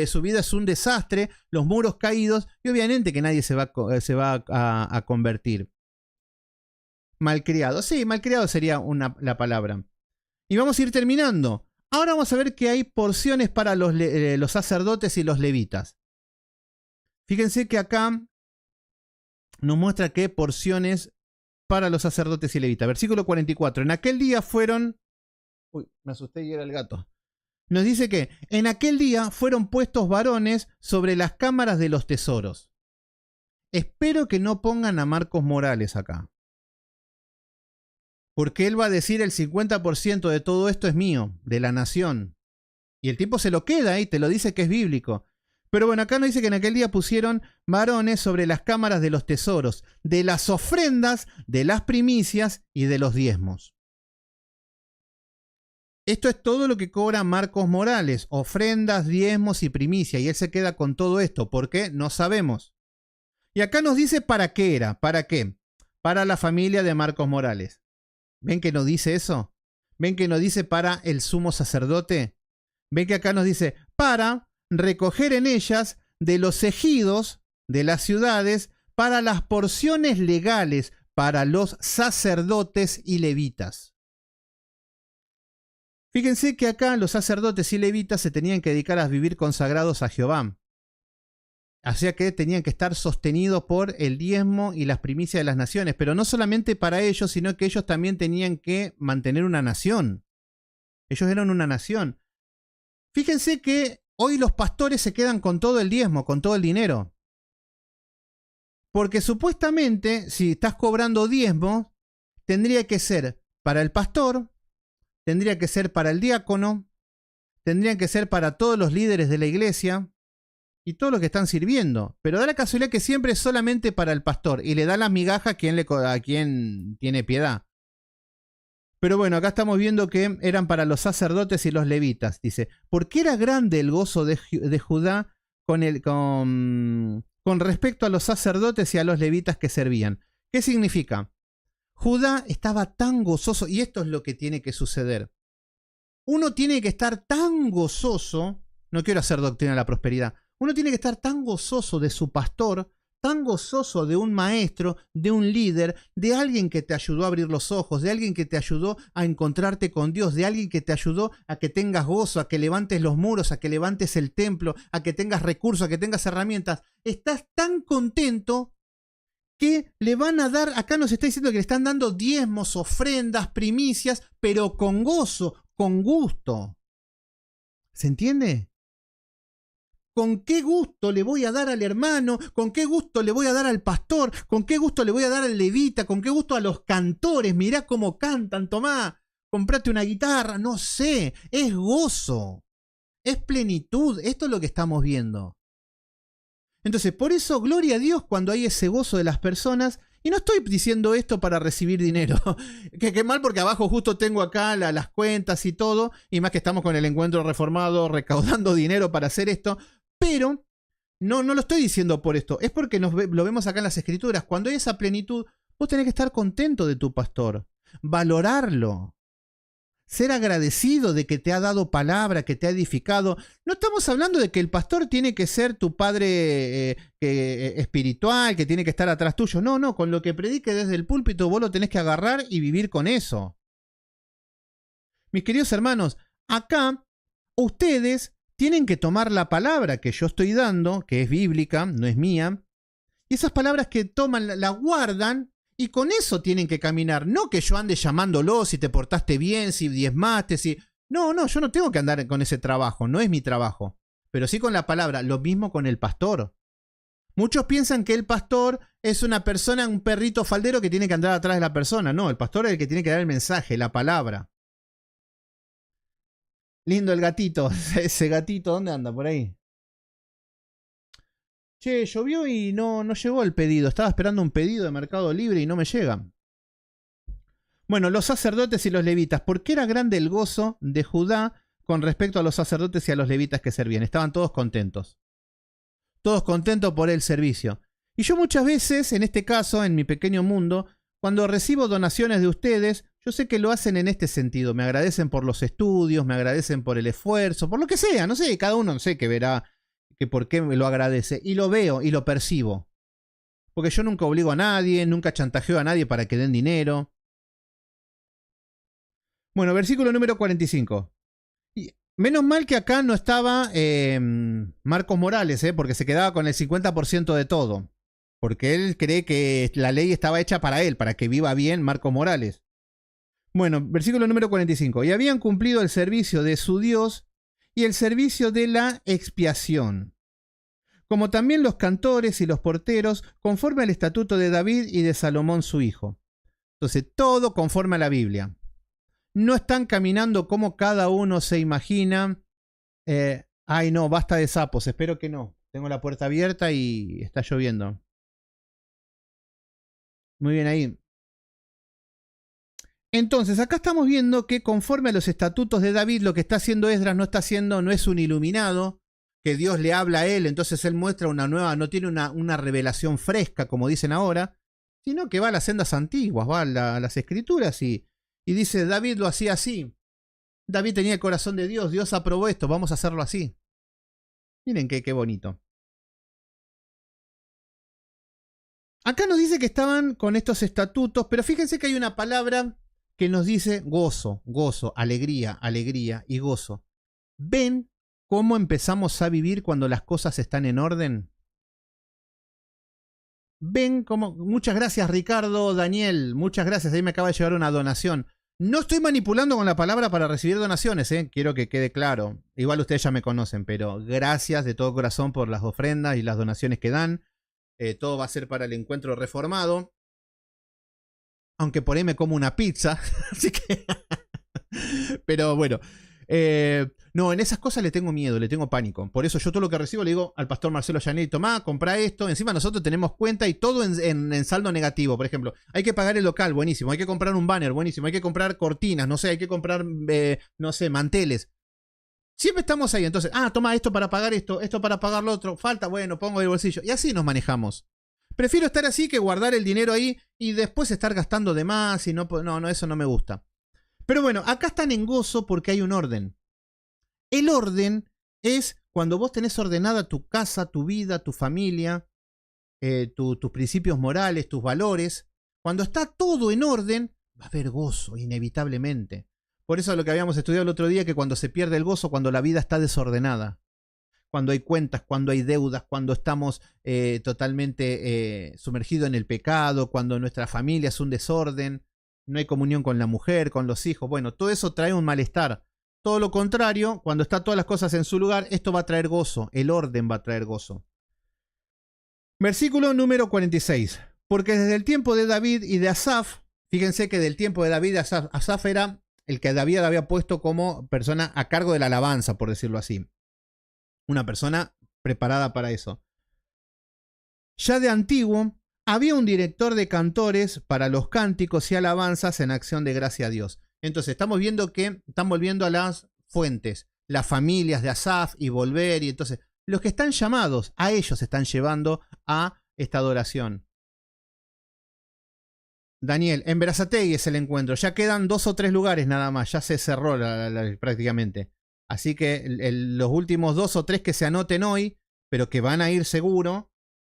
su vida es un desastre, los muros caídos, y obviamente que nadie se va a convertir. Malcriado, sí, malcriado sería la palabra. Y vamos a ir terminando. Ahora vamos a ver que hay porciones para los sacerdotes y los levitas. Fíjense que acá nos muestra que hay porciones para los sacerdotes y levitas. Versículo 44. En aquel día fueron... Uy, me asusté y era el gato. Nos dice que en aquel día fueron puestos varones sobre las cámaras de los tesoros. Espero que no pongan a Marcos Morales acá. Porque él va a decir el 50% de todo esto es mío, de la nación. Y el tipo se lo queda ahí, te lo dice que es bíblico. Pero bueno, acá nos dice que en aquel día pusieron varones sobre las cámaras de los tesoros, de las ofrendas, de las primicias y de los diezmos. Esto es todo lo que cobra Marcos Morales, ofrendas, diezmos y primicia, y él se queda con todo esto. ¿Por qué? No sabemos. Y acá nos dice para qué era, ¿para qué? Para la familia de Marcos Morales. ¿Ven que no dice eso? ¿Ven que no dice para el sumo sacerdote? ¿Ven que acá nos dice para recoger en ellas de los ejidos de las ciudades para las porciones legales para los sacerdotes y levitas? Fíjense que acá los sacerdotes y levitas se tenían que dedicar a vivir consagrados a Jehová. O sea que tenían que estar sostenidos por el diezmo y las primicias de las naciones, pero no solamente para ellos, sino que ellos también tenían que mantener una nación. Ellos eran una nación. Fíjense que hoy los pastores se quedan con todo el diezmo, con todo el dinero. Porque supuestamente, si estás cobrando diezmo, tendría que ser para el pastor, tendría que ser para el diácono, tendrían que ser para todos los líderes de la iglesia y todos los que están sirviendo. Pero da la casualidad que siempre es solamente para el pastor y le da las migajas a quien tiene piedad. Pero bueno, acá estamos viendo que eran para los sacerdotes y los levitas. Dice, porque era grande el gozo de Judá con respecto a los sacerdotes y a los levitas que servían. ¿Qué significa? Judá estaba tan gozoso, y esto es lo que tiene que suceder. Uno tiene que estar tan gozoso, no quiero hacer doctrina de la prosperidad, uno tiene que estar tan gozoso de su pastor, tan gozoso de un maestro, de un líder, de alguien que te ayudó a abrir los ojos, de alguien que te ayudó a encontrarte con Dios, de alguien que te ayudó a que tengas gozo, a que levantes los muros, a que levantes el templo, a que tengas recursos, a que tengas herramientas. Estás tan contento que le van a dar, acá nos está diciendo que le están dando diezmos, ofrendas, primicias, pero con gozo, con gusto. ¿Se entiende? ¿Con qué gusto le voy a dar al hermano? ¿Con qué gusto le voy a dar al pastor? ¿Con qué gusto le voy a dar al levita? ¿Con qué gusto a los cantores? Mirá cómo cantan, tomá, comprate una guitarra, no sé. Es gozo, es plenitud, esto es lo que estamos viendo. Entonces, por eso, gloria a Dios cuando hay ese gozo de las personas. Y no estoy diciendo esto para recibir dinero. que mal, porque abajo justo tengo acá las cuentas y todo. Y más que estamos con el encuentro reformado recaudando dinero para hacer esto. Pero no lo estoy diciendo por esto. Es porque lo vemos acá en las Escrituras. Cuando hay esa plenitud, vos tenés que estar contento de tu pastor. Valorarlo. Ser agradecido de que te ha dado palabra, que te ha edificado. No estamos hablando de que el pastor tiene que ser tu padre espiritual, que tiene que estar atrás tuyo. No, con lo que predique desde el púlpito vos lo tenés que agarrar y vivir con eso. Mis queridos hermanos, acá ustedes tienen que tomar la palabra que yo estoy dando, que es bíblica, no es mía, y esas palabras que toman, la guardan, y con eso tienen que caminar. No que yo ande llamándolo si te portaste bien, si diezmaste, si... No, yo no tengo que andar con ese trabajo, no es mi trabajo. Pero sí con la palabra, lo mismo con el pastor. Muchos piensan que el pastor es una persona, un perrito faldero que tiene que andar atrás de la persona. No, el pastor es el que tiene que dar el mensaje, la palabra. Lindo el gatito, ese gatito, ¿dónde anda? Por ahí. Che, llovió y no llegó el pedido. Estaba esperando un pedido de Mercado Libre y no me llega. Bueno, los sacerdotes y los levitas. ¿Por qué era grande el gozo de Judá con respecto a los sacerdotes y a los levitas que servían? Estaban todos contentos. Todos contentos por el servicio. Y yo muchas veces, en este caso, en mi pequeño mundo, cuando recibo donaciones de ustedes, yo sé que lo hacen en este sentido. Me agradecen por los estudios, me agradecen por el esfuerzo, por lo que sea. No sé, cada uno no sé que verá que por qué me lo agradece. Y lo veo y lo percibo. Porque yo nunca obligo a nadie, nunca chantajeo a nadie para que den dinero. Bueno, versículo número 45. Y menos mal que acá no estaba Marcos Morales, porque se quedaba con el 50% de todo. Porque él cree que la ley estaba hecha para él, para que viva bien Marcos Morales. Bueno, versículo número 45. Y habían cumplido el servicio de su Dios y el servicio de la expiación, como también los cantores y los porteros, conforme al estatuto de David y de Salomón su hijo. Entonces, todo conforme a la Biblia. No están caminando como cada uno se imagina. Ay, no, basta de sapos, espero que no. Tengo la puerta abierta y está lloviendo. Muy bien ahí. Entonces, acá estamos viendo que conforme a los estatutos de David, lo que está haciendo Esdras no es un iluminado, que Dios le habla a él, entonces él muestra una nueva, no tiene una revelación fresca, como dicen ahora, sino que va a las sendas antiguas, va a las escrituras y dice, David lo hacía así. David tenía el corazón de Dios, Dios aprobó esto, vamos a hacerlo así. Miren qué bonito. Acá nos dice que estaban con estos estatutos, pero fíjense que hay una palabra que nos dice gozo, gozo, alegría, alegría y gozo. ¿Ven cómo empezamos a vivir cuando las cosas están en orden? ven como... Muchas gracias, Ricardo, Daniel. Muchas gracias. Ahí me acaba de llegar una donación. No estoy manipulando con la palabra para recibir donaciones, ¿eh? Quiero que quede claro. Igual ustedes ya me conocen, pero gracias de todo corazón por las ofrendas y las donaciones que dan. Todo va a ser para el encuentro reformado. Aunque por ahí me como una pizza. Así que... Pero bueno. No, en esas cosas le tengo miedo, le tengo pánico. Por eso yo todo lo que recibo le digo al pastor Marcelo Yanelli, tomá, comprá esto. Encima nosotros tenemos cuenta y todo en saldo negativo. Por ejemplo, hay que pagar el local, buenísimo. Hay que comprar un banner, buenísimo. Hay que comprar cortinas, no sé, hay que comprar, no sé, manteles. Siempre estamos ahí. Entonces, toma esto para pagar esto, esto para pagar lo otro. Falta, bueno, pongo el bolsillo. Y así nos manejamos. Prefiero estar así que guardar el dinero ahí y después estar gastando de más. Y no, eso no me gusta. Pero bueno, acá están en gozo porque hay un orden. El orden es cuando vos tenés ordenada tu casa, tu vida, tu familia, tus principios morales, tus valores. Cuando está todo en orden, va a haber gozo, inevitablemente. Por eso lo que habíamos estudiado el otro día, que cuando se pierde el gozo, cuando la vida está desordenada. Cuando hay cuentas, cuando hay deudas, cuando estamos totalmente sumergidos en el pecado, cuando nuestra familia es un desorden, no hay comunión con la mujer, con los hijos. Bueno, todo eso trae un malestar. Todo lo contrario, cuando están todas las cosas en su lugar, esto va a traer gozo. El orden va a traer gozo. Versículo número 46. Porque desde el tiempo de David y de Asaf, fíjense que del tiempo de David, Asaf era el que David había puesto como persona a cargo de la alabanza, por decirlo así. Una persona preparada para eso. Ya de antiguo, había un director de cantores para los cánticos y alabanzas en acción de gracia a Dios. Entonces estamos viendo que están volviendo a las fuentes, las familias de Asaf y volver, y entonces los que están llamados, a ellos están llevando a esta adoración. Daniel, en Berazategui es el encuentro, ya quedan 2 o 3 lugares nada más, ya se cerró prácticamente. Así que los últimos 2 o 3 que se anoten hoy, pero que van a ir seguro,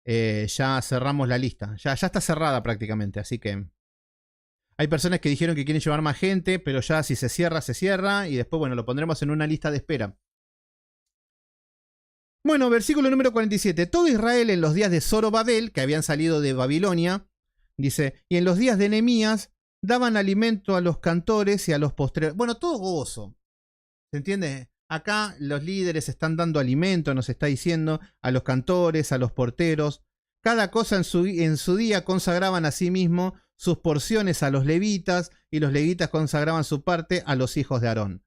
ya cerramos la lista, ya está cerrada prácticamente, así que... Hay personas que dijeron que quieren llevar más gente, pero ya si se cierra, y después, bueno, lo pondremos en una lista de espera. Bueno, versículo número 47. Todo Israel en los días de Zorobabel, que habían salido de Babilonia, dice, y en los días de Nehemías, daban alimento a los cantores y a los postreros. Bueno, todo gozo. ¿Se entiende? Acá los líderes están dando alimento, nos está diciendo, a los cantores, a los porteros. Cada cosa en su día consagraban a sí mismo sus porciones a los levitas, y los levitas consagraban su parte a los hijos de Aarón.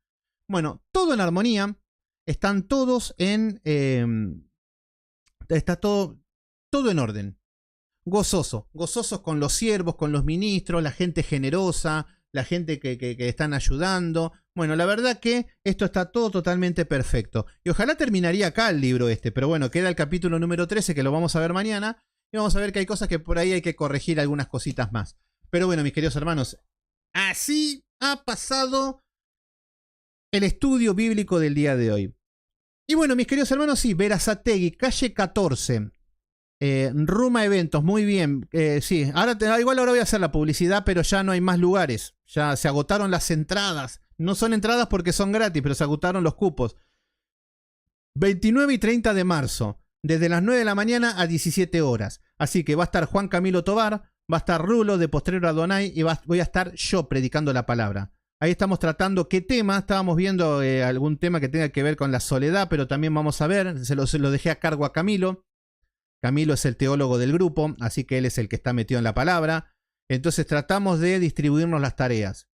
Bueno, todo en armonía, están todos en... está todo en orden. Gozosos con los siervos, con los ministros, la gente generosa, la gente que están ayudando. Bueno, la verdad que esto está todo totalmente perfecto. Y ojalá terminaría acá el libro pero bueno, queda el capítulo número 13 que lo vamos a ver mañana. Y vamos a ver que hay cosas que por ahí hay que corregir, algunas cositas más. Pero bueno, mis queridos hermanos, así ha pasado el estudio bíblico del día de hoy. Y bueno, mis queridos hermanos, sí, Berazategui, calle 14. Ruma Eventos, muy bien. Sí, igual ahora voy a hacer la publicidad, pero ya no hay más lugares. Ya se agotaron las entradas. No son entradas porque son gratis, pero se agotaron los cupos. 29 y 30 de marzo. Desde las 9 de la mañana a 17 horas. Así que va a estar Juan Camilo Tobar, va a estar Rulo de Postrero Adonai y voy a estar yo predicando la palabra. Ahí estamos tratando qué tema, estábamos viendo algún tema que tenga que ver con la soledad, pero también vamos a ver, se lo dejé a cargo a Camilo. Camilo es el teólogo del grupo, así que él es el que está metido en la palabra. Entonces tratamos de distribuirnos las tareas.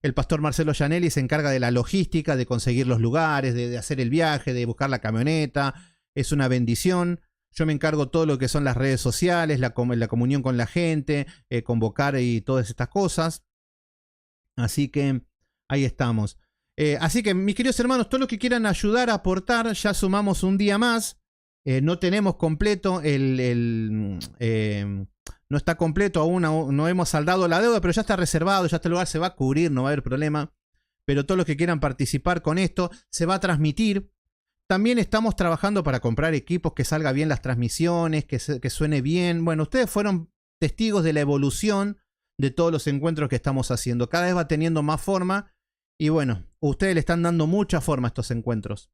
El pastor Marcelo Yanelli se encarga de la logística, de conseguir los lugares, de hacer el viaje, de buscar la camioneta. Es una bendición. Yo me encargo todo lo que son las redes sociales, la comunión con la gente, convocar y todas estas cosas. Así que ahí estamos. Así que, mis queridos hermanos, todos los que quieran ayudar a aportar, ya sumamos un día más. No tenemos completo no está completo aún, no hemos saldado la deuda, pero ya está reservado, ya este lugar se va a cubrir, no va a haber problema. Pero todos los que quieran participar con esto, se va a transmitir. También estamos trabajando para comprar equipos, que salga bien las transmisiones, que suene bien. Bueno, ustedes fueron testigos de la evolución de todos los encuentros que estamos haciendo. Cada vez va teniendo más forma y bueno, ustedes le están dando mucha forma a estos encuentros.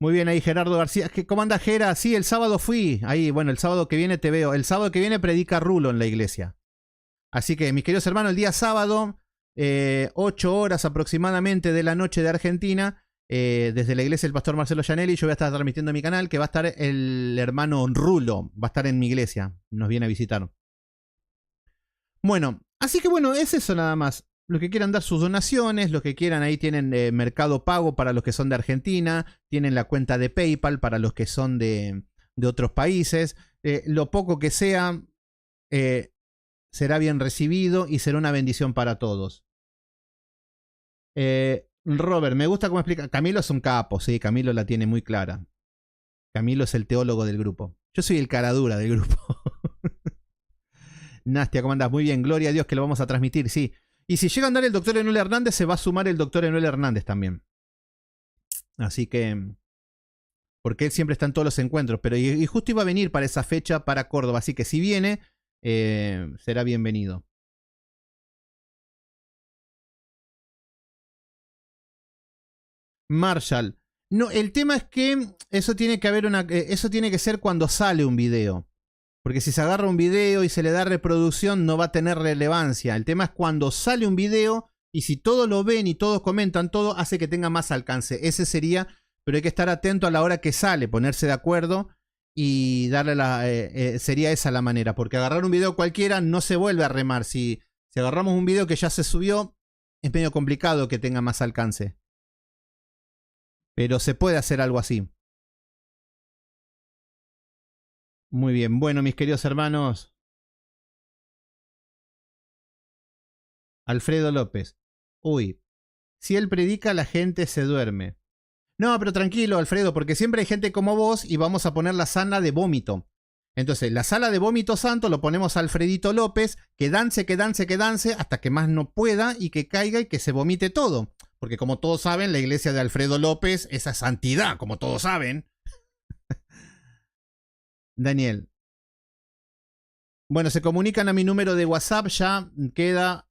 Muy bien ahí Gerardo García. ¿Cómo anda Gera? Sí, el sábado fui. Ahí, bueno, el sábado que viene te veo. El sábado que viene predica Rulo en la iglesia. Así que, mis queridos hermanos, el día sábado, 8 horas aproximadamente de la noche de Argentina, desde la iglesia del pastor Marcelo Gianelli, yo voy a estar transmitiendo en mi canal, que va a estar el hermano Rulo, va a estar en mi iglesia, nos viene a visitar. Bueno, así que bueno, es eso nada más. Los que quieran dar sus donaciones, los que quieran, ahí tienen Mercado Pago para los que son de Argentina, tienen la cuenta de PayPal para los que son de otros países. Lo poco que sea, será bien recibido y será una bendición para todos. Robert, me gusta cómo explica. Camilo es un capo, sí, Camilo la tiene muy clara. Camilo es el teólogo del grupo. Yo soy el caradura del grupo. Nastia, ¿cómo andás? Muy bien, gloria a Dios que lo vamos a transmitir, sí. Y si llega a andar el doctor Emanuel Hernández, se va a sumar el doctor Emanuel Hernández también. Así que, porque él siempre está en todos los encuentros, pero y justo iba a venir para esa fecha para Córdoba, así que si viene, será bienvenido. Marshall. No, el tema es que eso tiene que haber eso tiene que ser cuando sale un video. Porque si se agarra un video y se le da reproducción, no va a tener relevancia. El tema es cuando sale un video y si todos lo ven y todos comentan, todo hace que tenga más alcance. Ese sería, pero hay que estar atento a la hora que sale, ponerse de acuerdo y darle sería esa la manera. Porque agarrar un video cualquiera no se vuelve a remar. Si agarramos un video que ya se subió, es medio complicado que tenga más alcance. Pero se puede hacer algo así. Muy bien. Bueno, mis queridos hermanos. Alfredo López. Uy. Si él predica, la gente se duerme. No, pero tranquilo, Alfredo, porque siempre hay gente como vos y vamos a poner la sala de vómito. Entonces, la sala de vómito santo lo ponemos a Alfredito López, que dance, hasta que más no pueda y que caiga y que se vomite todo. Porque como todos saben, la iglesia de Alfredo López, esa santidad, como todos saben. Daniel. Bueno, se comunican a mi número de WhatsApp, ya queda...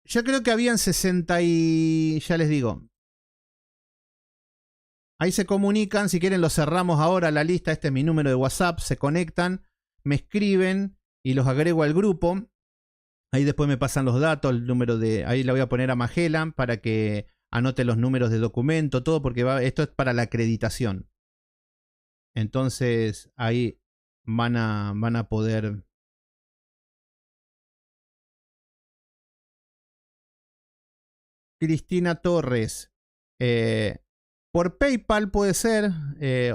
Ya creo que habían 60 y... Ya les digo. Ahí se comunican, si quieren lo cerramos ahora la lista, este es mi número de WhatsApp, se conectan, me escriben y los agrego al grupo. Ahí después me pasan los datos, el número de... Ahí la voy a poner a Magela para que anote los números de documento, todo, porque esto es para la acreditación. Entonces ahí van a poder... Cristina Torres. Por PayPal puede ser,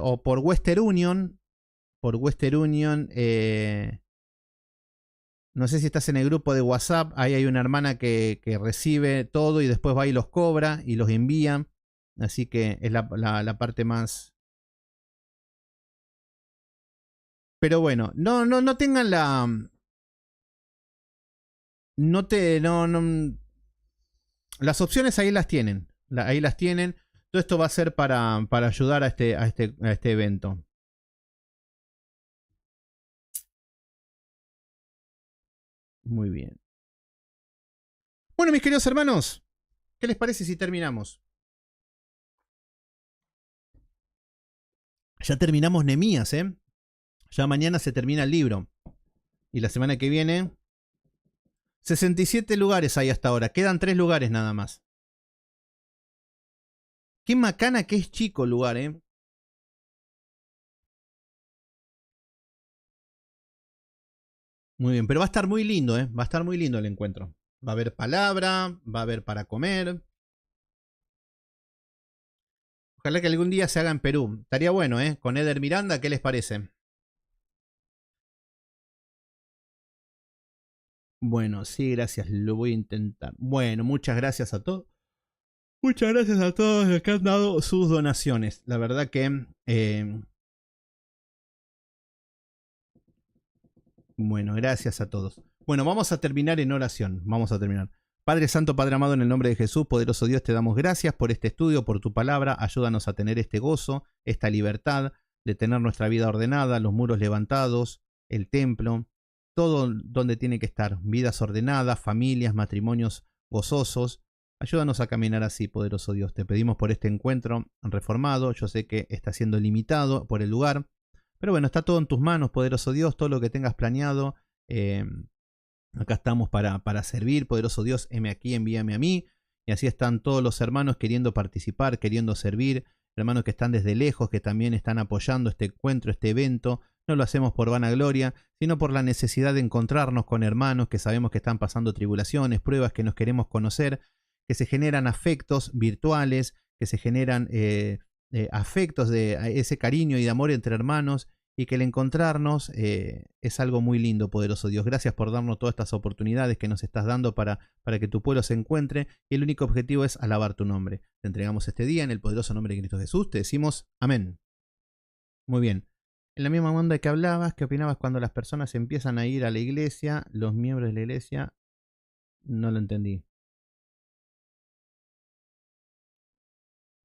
o por Western Union. Por Western Union... no sé si estás en el grupo de WhatsApp, ahí hay una hermana que recibe todo y después va y los cobra y los envía. Así que es la parte más... Pero bueno, no tengan la... Las opciones ahí las tienen. Ahí las tienen. Todo esto va a ser para ayudar a este evento. Muy bien. Bueno, mis queridos hermanos, ¿qué les parece si terminamos? Ya terminamos Nehemías, ¿eh? Ya mañana se termina el libro. Y la semana que viene... 67 lugares hay hasta ahora. Quedan 3 lugares nada más. Qué macana que es chico el lugar, ¿eh? Muy bien, pero va a estar muy lindo, ¿eh? Va a estar muy lindo el encuentro. Va a haber palabra, va a haber para comer. Ojalá que algún día se haga en Perú. Estaría bueno, ¿eh? Con Eder Miranda, ¿qué les parece? Bueno, sí, gracias. Lo voy a intentar. Bueno, muchas gracias a todos. Muchas gracias a todos los que han dado sus donaciones. La verdad que... bueno, gracias a todos. Bueno, vamos a terminar en oración. Vamos a terminar. Padre Santo, Padre amado, en el nombre de Jesús, poderoso Dios, te damos gracias por este estudio, por tu palabra. Ayúdanos a tener este gozo, esta libertad de tener nuestra vida ordenada, los muros levantados, el templo, todo donde tiene que estar. Vidas ordenadas, familias, matrimonios gozosos, Ayúdanos a caminar así, poderoso Dios. Te pedimos por este encuentro reformado. Yo sé que está siendo limitado por el lugar. Pero bueno, está todo en tus manos, poderoso Dios. Todo lo que tengas planeado. Acá estamos para servir, poderoso Dios. Heme aquí, envíame a mí. Y así están todos los hermanos queriendo participar, queriendo servir. Hermanos que están desde lejos, que también están apoyando este encuentro, este evento. No lo hacemos por vanagloria, sino por la necesidad de encontrarnos con hermanos que sabemos que están pasando tribulaciones, pruebas, que nos queremos conocer, que se generan afectos virtuales, que se generan afectos de ese cariño y de amor entre hermanos, y que el encontrarnos es algo muy lindo, poderoso Dios. Gracias por darnos todas estas oportunidades que nos estás dando para que tu pueblo se encuentre, y el único objetivo es alabar tu nombre. Te entregamos este día en el poderoso nombre de Cristo Jesús, te decimos amén. Muy bien. En la misma onda que hablabas, ¿qué opinabas cuando las personas empiezan a ir a la iglesia, los miembros de la iglesia? No lo entendí.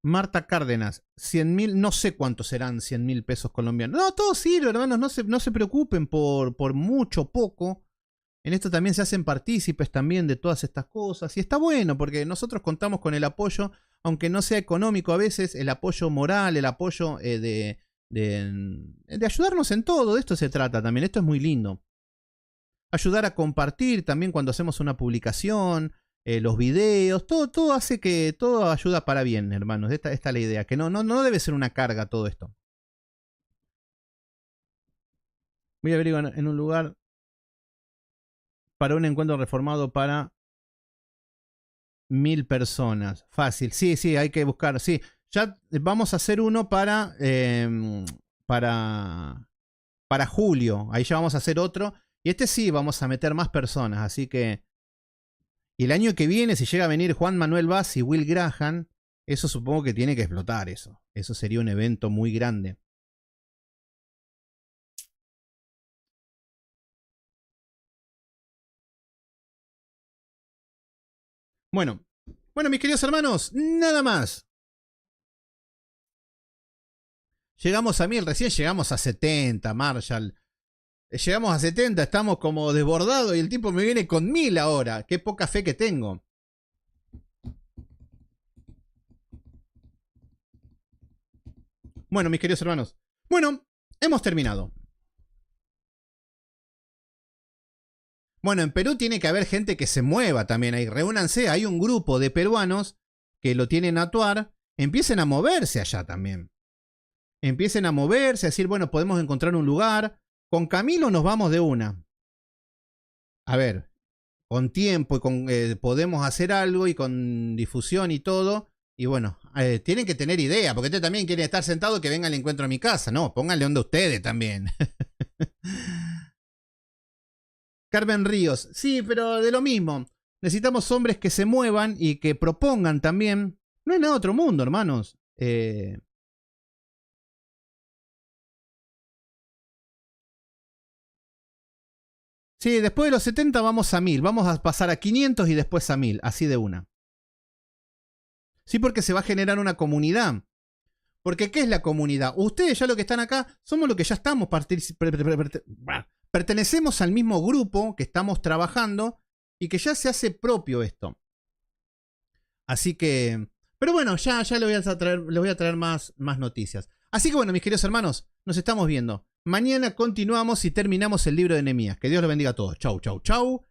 Marta Cárdenas, 100.000, no sé cuántos serán 100.000 pesos colombianos. No, todo sirve, hermanos, no se preocupen por mucho o poco. En esto también se hacen partícipes también de todas estas cosas. Y está bueno, porque nosotros contamos con el apoyo, aunque no sea económico a veces, el apoyo moral, el apoyo de ayudarnos en todo. De esto se trata también, esto es muy lindo. Ayudar a compartir también cuando hacemos una publicación, los videos, todo hace que todo ayuda para bien, hermanos. Esta es la idea, que no debe ser una carga todo esto. Voy a averiguar en un lugar para un encuentro reformado para 1000 personas. Fácil, sí, hay que buscar, sí. Ya vamos a hacer uno para julio. Ahí ya vamos a hacer otro. Y este sí, vamos a meter más personas, así que... Y el año que viene, si llega a venir Juan Manuel Vaz y Will Graham, eso supongo que tiene que explotar eso. Eso sería un evento muy grande. Bueno, mis queridos hermanos, nada más. Llegamos a 1000, recién llegamos a 70, Marshall. Llegamos a 70, estamos como desbordados y el tipo me viene con 1000 ahora. Qué poca fe que tengo. Bueno, mis queridos hermanos. Bueno, hemos terminado. Bueno, en Perú tiene que haber gente que se mueva también ahí. Reúnanse, hay un grupo de peruanos que lo tienen a actuar. Empiecen a moverse allá también. Empiecen a moverse, a decir, bueno, podemos encontrar un lugar. Con Camilo nos vamos de una. A ver, con tiempo y podemos hacer algo y con difusión y todo. Y bueno, tienen que tener idea, porque ustedes también quieren estar sentados que venga el encuentro a mi casa. No, pónganle onda ustedes también. Carmen Ríos, sí, pero de lo mismo. Necesitamos hombres que se muevan y que propongan también. No es nada otro mundo, hermanos. Sí, después de los 70 vamos a 1000. Vamos a pasar a 500 y después a 1000. Así de una. Sí, porque se va a generar una comunidad. Porque ¿qué es la comunidad? Ustedes ya lo que están acá, somos los que ya estamos, pertenecemos al mismo grupo que estamos trabajando y que ya se hace propio esto. Así que, pero bueno, ya les voy a traer más noticias. Así que bueno, mis queridos hermanos, nos estamos viendo. Mañana continuamos y terminamos el libro de Nehemías. Que Dios los bendiga a todos. Chau, chau, chau.